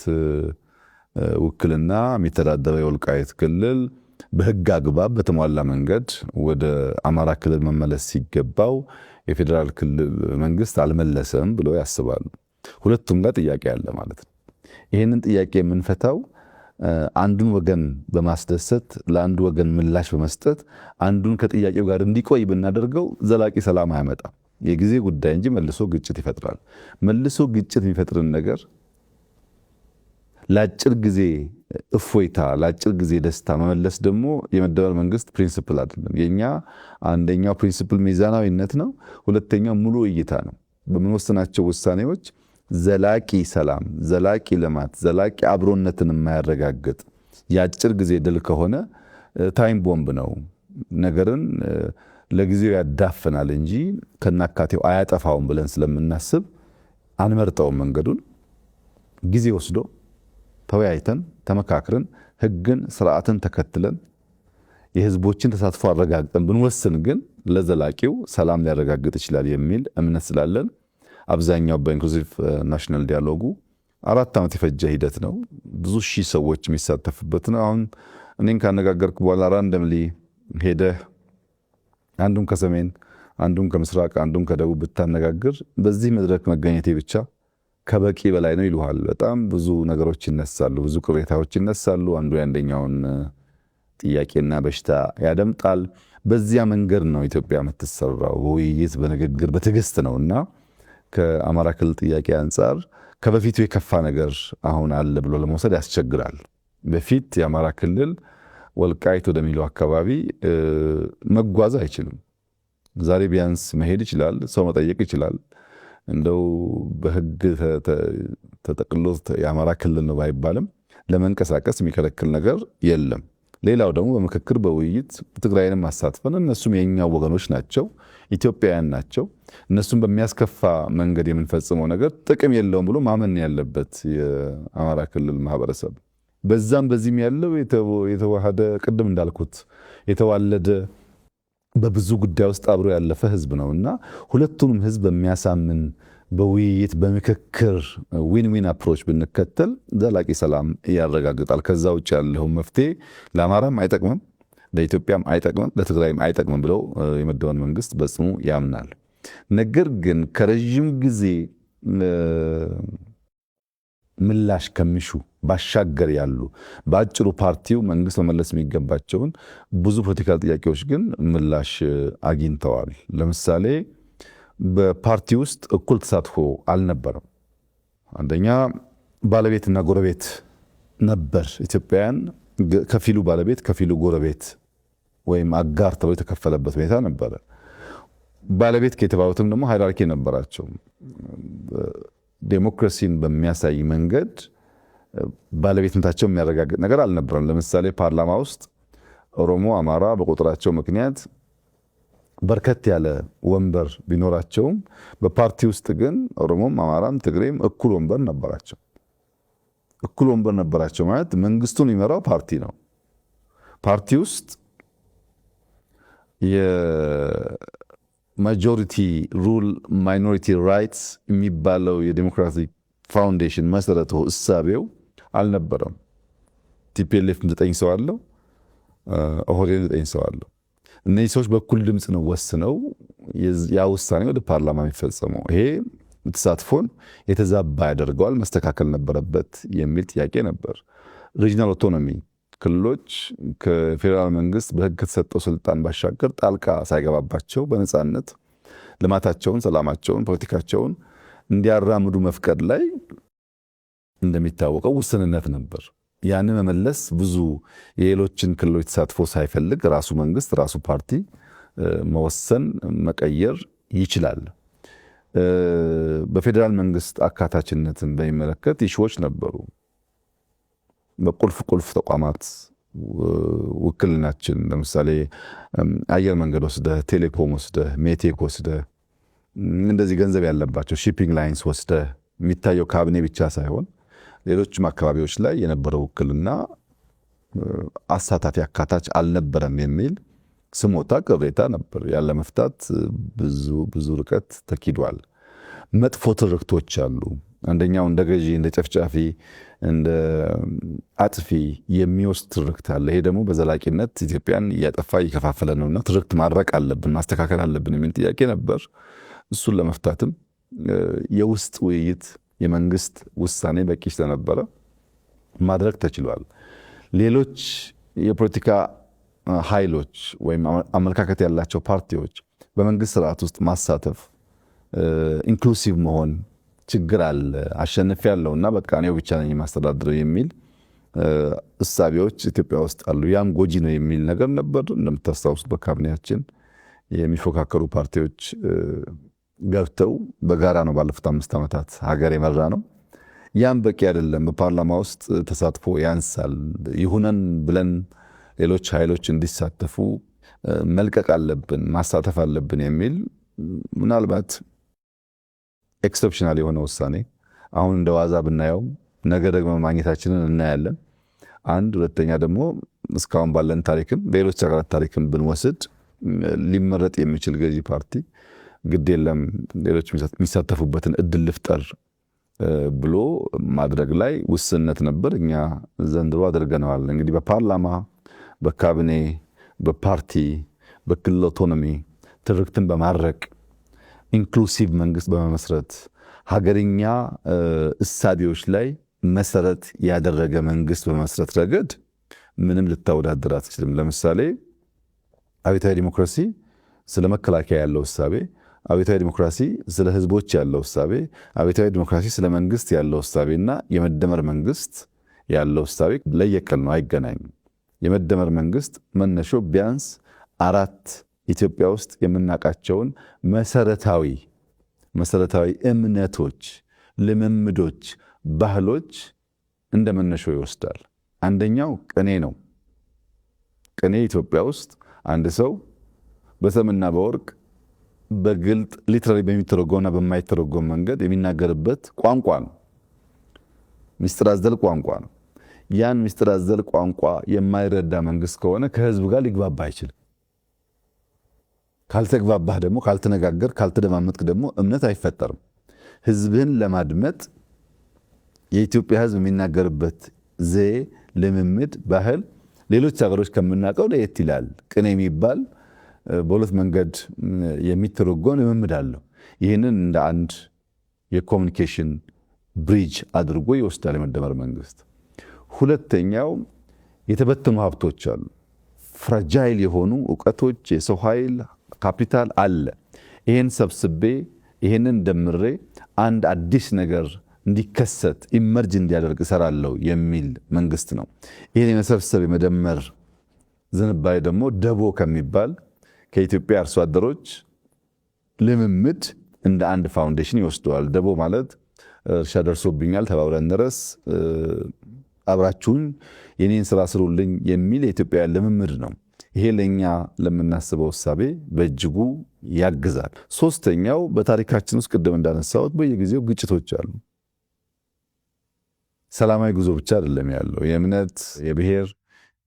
ውክልና የሚተዳደረው የወልቃይት ክልል በህግ አግባብ በተሟላ መንገድ ወደ አማራ ክልል መመለስ ሲገባው የፌዴራል ክልል መንግስት አልመለሰም ብለው ያስባሉ። ሁለቱም ጋር ጥያቄ አለ ማለት ነው። ይህንን ጥያቄ የምንፈታው አንዱን ወገን በማስደሰት ለአንዱ ወገን ምላሽ በመስጠት አንዱን ከጥያቄው ጋር እንዲቆይ ብናደርገው ዘላቂ ሰላም አያመጣም። የጊዜ ጉዳይ እንጂ መልሶ ግጭት ይፈጥራል። መልሶ ግጭት የሚፈጥርን ነገር ለአጭር ጊዜ እፎይታ፣ ለአጭር ጊዜ ደስታ መመለስ ደግሞ የመደመር መንግስት ፕሪንሲፕል አይደለም። የኛ አንደኛው ፕሪንሲፕል ሚዛናዊነት ነው። ሁለተኛው ሙሉ እይታ ነው። በምንወስናቸው ውሳኔዎች ዘላቂ ሰላም፣ ዘላቂ ልማት፣ ዘላቂ አብሮነትን የማያረጋግጥ የአጭር ጊዜ ድል ከሆነ ታይም ቦምብ ነው። ነገርን ለጊዜው ያዳፍናል እንጂ ከናካቴው አያጠፋውም ብለን ስለምናስብ አንመርጠውም። መንገዱን ጊዜ ወስዶ ተወያይተን ተመካክረን ህግን ስርዓትን ተከትለን የህዝቦችን ተሳትፎ አረጋግጠን ብንወስን ግን ለዘላቂው ሰላም ሊያረጋግጥ ይችላል የሚል እምነት ስላለን አብዛኛው በኢንክሉሲቭ ናሽናል ዲያሎጉ 4 ዓመት የፈጀ ሂደት ነው። ብዙ ሺህ ሰዎች የሚሳተፉበት ነው። አሁን እኔን ካነጋገርኩ በኋላ ራንደምሊ ሄደህ አንዱን ከሰሜን አንዱን ከምስራቅ አንዱን ከደቡብ ብታነጋግር በዚህ መድረክ መገኘቴ ብቻ ከበቂ በላይ ነው ይሉሃል። በጣም ብዙ ነገሮች ይነሳሉ፣ ብዙ ቅሬታዎች ይነሳሉ። አንዱ የአንደኛውን ጥያቄና በሽታ ያደምጣል። በዚያ መንገድ ነው ኢትዮጵያ የምትሰራው፣ በውይይት በንግግር በትዕግስት ነውና ከአማራ ክልል ጥያቄ አንጻር ከበፊቱ የከፋ ነገር አሁን አለ ብሎ ለመውሰድ ያስቸግራል። በፊት የአማራ ክልል ወልቃይት ወደሚለው አካባቢ መጓዝ አይችልም። ዛሬ ቢያንስ መሄድ ይችላል፣ ሰው መጠየቅ ይችላል። እንደው በህግ ተጠቅሎ የአማራ ክልል ነው ባይባልም ለመንቀሳቀስ የሚከለክል ነገር የለም። ሌላው ደግሞ በምክክር በውይይት ትግራይንም አሳትፈን እነሱም የኛው ወገኖች ናቸው፣ ኢትዮጵያውያን ናቸው። እነሱም በሚያስከፋ መንገድ የምንፈጽመው ነገር ጥቅም የለውም ብሎ ማመን ያለበት የአማራ ክልል ማህበረሰብ በዛም በዚህም ያለው የተዋሃደ ቅድም እንዳልኩት የተዋለደ በብዙ ጉዳይ ውስጥ አብሮ ያለፈ ህዝብ ነውና ሁለቱንም ህዝብ በሚያሳምን በውይይት በምክክር ዊን አፕሮች ብንከተል ዘላቂ ሰላም ያረጋግጣል። ከዛ ውጭ ያለው መፍትሄ ለአማራም አይጠቅምም፣ ለኢትዮጵያም አይጠቅምም፣ ለትግራይም አይጠቅምም ብለው የመደበን መንግስት በጽኑ ያምናል። ነገር ግን ከረጅም ጊዜ ምላሽ ከሚሹ ባሻገር ያሉ በአጭሩ ፓርቲው መንግስት መመለስ የሚገባቸውን ብዙ ፖለቲካል ጥያቄዎች ግን ምላሽ አግኝተዋል። ለምሳሌ በፓርቲ ውስጥ እኩል ተሳትፎ አልነበረም። አንደኛ ባለቤትና ጎረቤት ነበር። ኢትዮጵያውያን ከፊሉ ባለቤት ከፊሉ ጎረቤት ወይም አጋር ተብሎ የተከፈለበት ሁኔታ ነበረ። ባለቤት ከተባሉትም ደግሞ ሃይራርኪ ነበራቸው። ዴሞክራሲን በሚያሳይ መንገድ ባለቤትነታቸው የሚያረጋግጥ ነገር አልነበረም። ለምሳሌ ፓርላማ ውስጥ ኦሮሞ፣ አማራ በቁጥራቸው ምክንያት በርከት ያለ ወንበር ቢኖራቸውም በፓርቲ ውስጥ ግን ኦሮሞም፣ አማራም፣ ትግሬም እኩል ወንበር ነበራቸው። እኩል ወንበር ነበራቸው ማለት መንግስቱን የሚመራው ፓርቲ ነው። ፓርቲ ውስጥ የማጆሪቲ ሩል ማይኖሪቲ ራይትስ የሚባለው የዲሞክራቲክ ፋውንዴሽን መሰረቱ እሳቤው አልነበረም። ቲፒኤልኤፍ 9 ሰው አለው፣ ኦህዴድ 9 ሰው አለው። እነዚህ ሰዎች በኩል ድምፅ ነው ወስነው ያ ውሳኔ ወደ ፓርላማ የሚፈጸመው። ይሄ ተሳትፎን የተዛባ ያደርገዋል፣ መስተካከል ነበረበት የሚል ጥያቄ ነበር። ሪጂናል ኦቶኖሚ ክልሎች ከፌዴራል መንግስት በህግ ከተሰጠው ስልጣን ባሻገር ጣልቃ ሳይገባባቸው በነፃነት ልማታቸውን፣ ሰላማቸውን፣ ፖለቲካቸውን እንዲያራምዱ መፍቀድ ላይ እንደሚታወቀው ውስንነት ነበር። ያንን መመለስ ብዙ የሌሎችን ክልሎች ተሳትፎ ሳይፈልግ ራሱ መንግስት ራሱ ፓርቲ መወሰን መቀየር ይችላል። በፌዴራል መንግስት አካታችነትን በሚመለከት ኢሹዎች ነበሩ። በቁልፍ ተቋማት ውክልናችን ለምሳሌ አየር መንገድ ወስደህ፣ ቴሌኮም ወስደህ፣ ሜቴክ ወስደህ እንደዚህ ገንዘብ ያለባቸው ሺፒንግ ላይንስ ወስደህ የሚታየው ካቢኔ ብቻ ሳይሆን ሌሎችም አካባቢዎች ላይ የነበረው ውክልና አሳታፊ አካታች አልነበረም የሚል ስሞታ ቅሬታ ነበር። ያለ መፍታት ብዙ ርቀት ተኪዷል። መጥፎ ትርክቶች አሉ። አንደኛው እንደ ገዢ፣ እንደ ጨፍጫፊ፣ እንደ አጥፊ የሚወስድ ትርክት አለ። ይሄ ደግሞ በዘላቂነት ኢትዮጵያን እያጠፋ እየከፋፈለ ነውና ትርክት ማድረቅ አለብን፣ ማስተካከል አለብን የሚል ጥያቄ ነበር። እሱን ለመፍታትም የውስጥ ውይይት የመንግስት ውሳኔ በቂ ስለነበረ ማድረግ ተችሏል። ሌሎች የፖለቲካ ኃይሎች ወይም አመለካከት ያላቸው ፓርቲዎች በመንግስት ስርዓት ውስጥ ማሳተፍ፣ ኢንክሉሲቭ መሆን ችግር አለ፣ አሸንፍ ያለውና በቃ እኔው ብቻ ነኝ የማስተዳድረው የሚል እሳቤዎች ኢትዮጵያ ውስጥ አሉ። ያም ጎጂ ነው የሚል ነገር ነበር። እንደምታስታውሱት በካቢኔያችን የሚፎካከሩ ፓርቲዎች ገብተው በጋራ ነው ባለፉት 5 ዓመታት ሀገር የመራ ነው። ያም በቂ አይደለም። በፓርላማ ውስጥ ተሳትፎ ያንሳል። ይሁነን ብለን ሌሎች ኃይሎች እንዲሳተፉ መልቀቅ አለብን፣ ማሳተፍ አለብን የሚል ምናልባት ኤክሰፕሽናል የሆነ ውሳኔ አሁን እንደ ዋዛ ብናየው ነገ ደግሞ ማግኘታችንን እናያለን። አንድ ሁለተኛ ደግሞ እስካሁን ባለን ታሪክም ሌሎች ሀገራት ታሪክም ብንወስድ ሊመረጥ የሚችል ገዢ ፓርቲ ግድ የለም ሌሎች የሚሳተፉበትን እድል ልፍጠር ብሎ ማድረግ ላይ ውስንነት ነበር። እኛ ዘንድሮ አድርገነዋል። እንግዲህ በፓርላማ፣ በካቢኔ፣ በፓርቲ፣ በክልል ኦቶኖሚ ትርክትን በማድረቅ ኢንክሉሲቭ መንግስት በመመስረት ሀገርኛ እሳቤዎች ላይ መሰረት ያደረገ መንግስት በመመስረት ረገድ ምንም ልታወዳድር አትችልም። ለምሳሌ አብዮታዊ ዲሞክራሲ ስለ መከላከያ ያለው እሳቤ፣ አብዮታዊ ዲሞክራሲ ስለ ህዝቦች ያለው እሳቤ፣ አብዮታዊ ዲሞክራሲ ስለ መንግስት ያለው እሳቤና የመደመር መንግስት ያለው እሳቤ ለየቅል ነው፣ አይገናኝም። የመደመር መንግስት መነሾ ቢያንስ 4 ኢትዮጵያ ውስጥ የምናውቃቸውን መሰረታዊ መሰረታዊ እምነቶች፣ ልምምዶች፣ ባህሎች እንደ መነሾ ይወስዳል። አንደኛው ቅኔ ነው። ቅኔ ኢትዮጵያ ውስጥ አንድ ሰው በሰምና በወርቅ በግልጥ ሊትራሊ በሚተረጎምና በማይተረጎም መንገድ የሚናገርበት ቋንቋ ነው። ሚስጥር አዘል ቋንቋ ነው። ያን ሚስጥር አዘል ቋንቋ የማይረዳ መንግስት ከሆነ ከህዝብ ጋር ሊግባባ አይችልም። ካልተግባባህ ደግሞ ካልተነጋገር ካልተደማመጥክ ደግሞ እምነት አይፈጠርም። ህዝብህን ለማድመጥ የኢትዮጵያ ህዝብ የሚናገርበት ዘዬ፣ ልምምድ፣ ባህል ሌሎች ሀገሮች ከምናውቀው ለየት ይላል። ቅኔ የሚባል በሁለት መንገድ የሚተረጎም ልምምድ አለው። ይህንን እንደ አንድ የኮሚኒኬሽን ብሪጅ አድርጎ ይወስዳል የመደመር መንግስት። ሁለተኛው የተበተኑ ሀብቶች አሉ። ፍራጃይል የሆኑ እውቀቶች፣ የሰው ኃይል ካፒታል አለ። ይህን ሰብስቤ ይህንን ደምሬ አንድ አዲስ ነገር እንዲከሰት ኢመርጅ እንዲያደርግ እሰራለሁ የሚል መንግስት ነው። ይህን የመሰብሰብ የመደመር ዝንባሌ ደግሞ ደቦ ከሚባል ከኢትዮጵያ አርሶ አደሮች ልምምድ እንደ አንድ ፋውንዴሽን ይወስደዋል። ደቦ ማለት እርሻ ደርሶብኛል ተባብረን እንረስ፣ አብራችሁን የኔን ስራ ስሩልኝ የሚል የኢትዮጵያ ልምምድ ነው። ይሄ ለኛ ለምናስበው እሳቤ በእጅጉ ያግዛል። ሶስተኛው በታሪካችን ውስጥ ቅድም እንዳነሳሁት በየጊዜው ግጭቶች አሉ። ሰላማዊ ጉዞ ብቻ አይደለም ያለው። የእምነት፣ የብሔር፣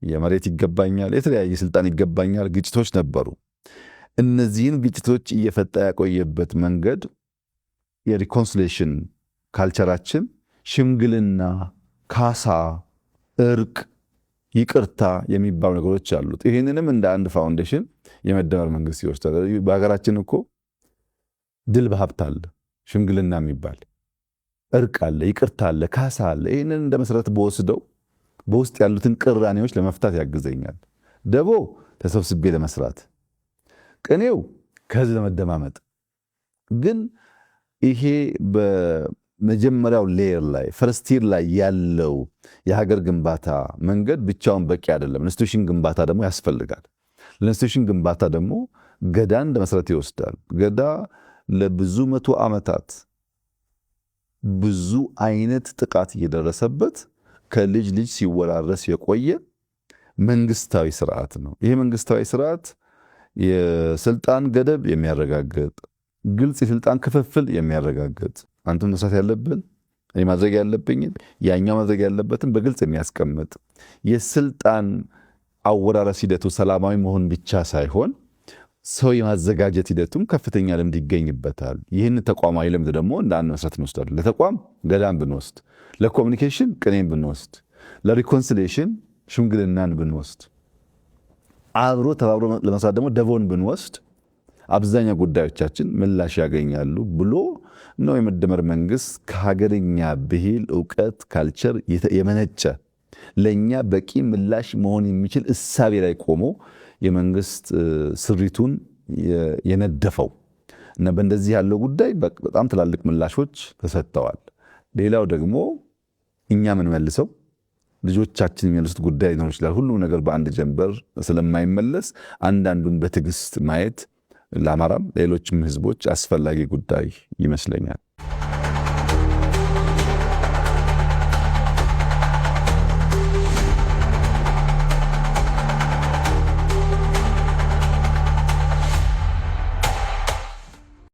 የመሬት ይገባኛል፣ የተለያየ ስልጣን ይገባኛል ግጭቶች ነበሩ። እነዚህን ግጭቶች እየፈታ ያቆየበት መንገድ የሪኮንሲሌሽን ካልቸራችን ሽምግልና፣ ካሳ፣ እርቅ፣ ይቅርታ የሚባሉ ነገሮች አሉት። ይህንንም እንደ አንድ ፋውንዴሽን የመደመር መንግስት ይወስዳል። በሀገራችን እኮ ድል በሀብት አለ፣ ሽምግልና የሚባል እርቅ አለ፣ ይቅርታ አለ፣ ካሳ አለ። ይህንን እንደ መሰረት በወስደው በውስጥ ያሉትን ቅራኔዎች ለመፍታት ያግዘኛል። ደቦ ተሰብስቤ ለመስራት፣ ቅኔው ከህዝብ ለመደማመጥ። ግን ይሄ በመጀመሪያው ሌየር ላይ ፈርስቲር ላይ ያለው የሀገር ግንባታ መንገድ ብቻውን በቂ አይደለም። ኢንስቲትዩሽን ግንባታ ደግሞ ያስፈልጋል። ለኢንስቲትዩሽን ግንባታ ደግሞ ገዳ እንደ መሰረት ይወስዳል። ገዳ ለብዙ መቶ ዓመታት ብዙ አይነት ጥቃት እየደረሰበት ከልጅ ልጅ ሲወራረስ የቆየ መንግስታዊ ስርዓት ነው። ይሄ መንግስታዊ ስርዓት የስልጣን ገደብ የሚያረጋግጥ፣ ግልጽ የስልጣን ክፍፍል የሚያረጋግጥ፣ አንተም መስራት ያለብን እኔ ማድረግ ያለብኝ ያኛው ማድረግ ያለበትን በግልጽ የሚያስቀምጥ፣ የስልጣን አወራረስ ሂደቱ ሰላማዊ መሆን ብቻ ሳይሆን ሰው የማዘጋጀት ሂደቱም ከፍተኛ ልምድ ይገኝበታል። ይህን ተቋማዊ ልምድ ደግሞ እንደ አንድ መሰረት እንወስዳለን። ለተቋም ገዳን ብንወስድ፣ ለኮሚኒኬሽን ቅኔን ብንወስድ፣ ለሪኮንሲሌሽን ሽምግልናን ብንወስድ፣ አብሮ ተባብሮ ለመስራት ደግሞ ደቦን ብንወስድ አብዛኛው ጉዳዮቻችን ምላሽ ያገኛሉ ብሎ ነው የመደመር መንግስት ከሀገርኛ ብሂል፣ እውቀት፣ ካልቸር የመነጨ ለኛ በቂ ምላሽ መሆን የሚችል እሳቤ ላይ ቆሞ የመንግስት ስሪቱን የነደፈው እና በእንደዚህ ያለው ጉዳይ በጣም ትላልቅ ምላሾች ተሰጥተዋል። ሌላው ደግሞ እኛ ምን መልሰው ልጆቻችን የሚመልሱት ጉዳይ ሊኖር ይችላል። ሁሉም ነገር በአንድ ጀንበር ስለማይመለስ አንዳንዱን በትዕግስት ማየት ለአማራም ሌሎችም ህዝቦች አስፈላጊ ጉዳይ ይመስለኛል።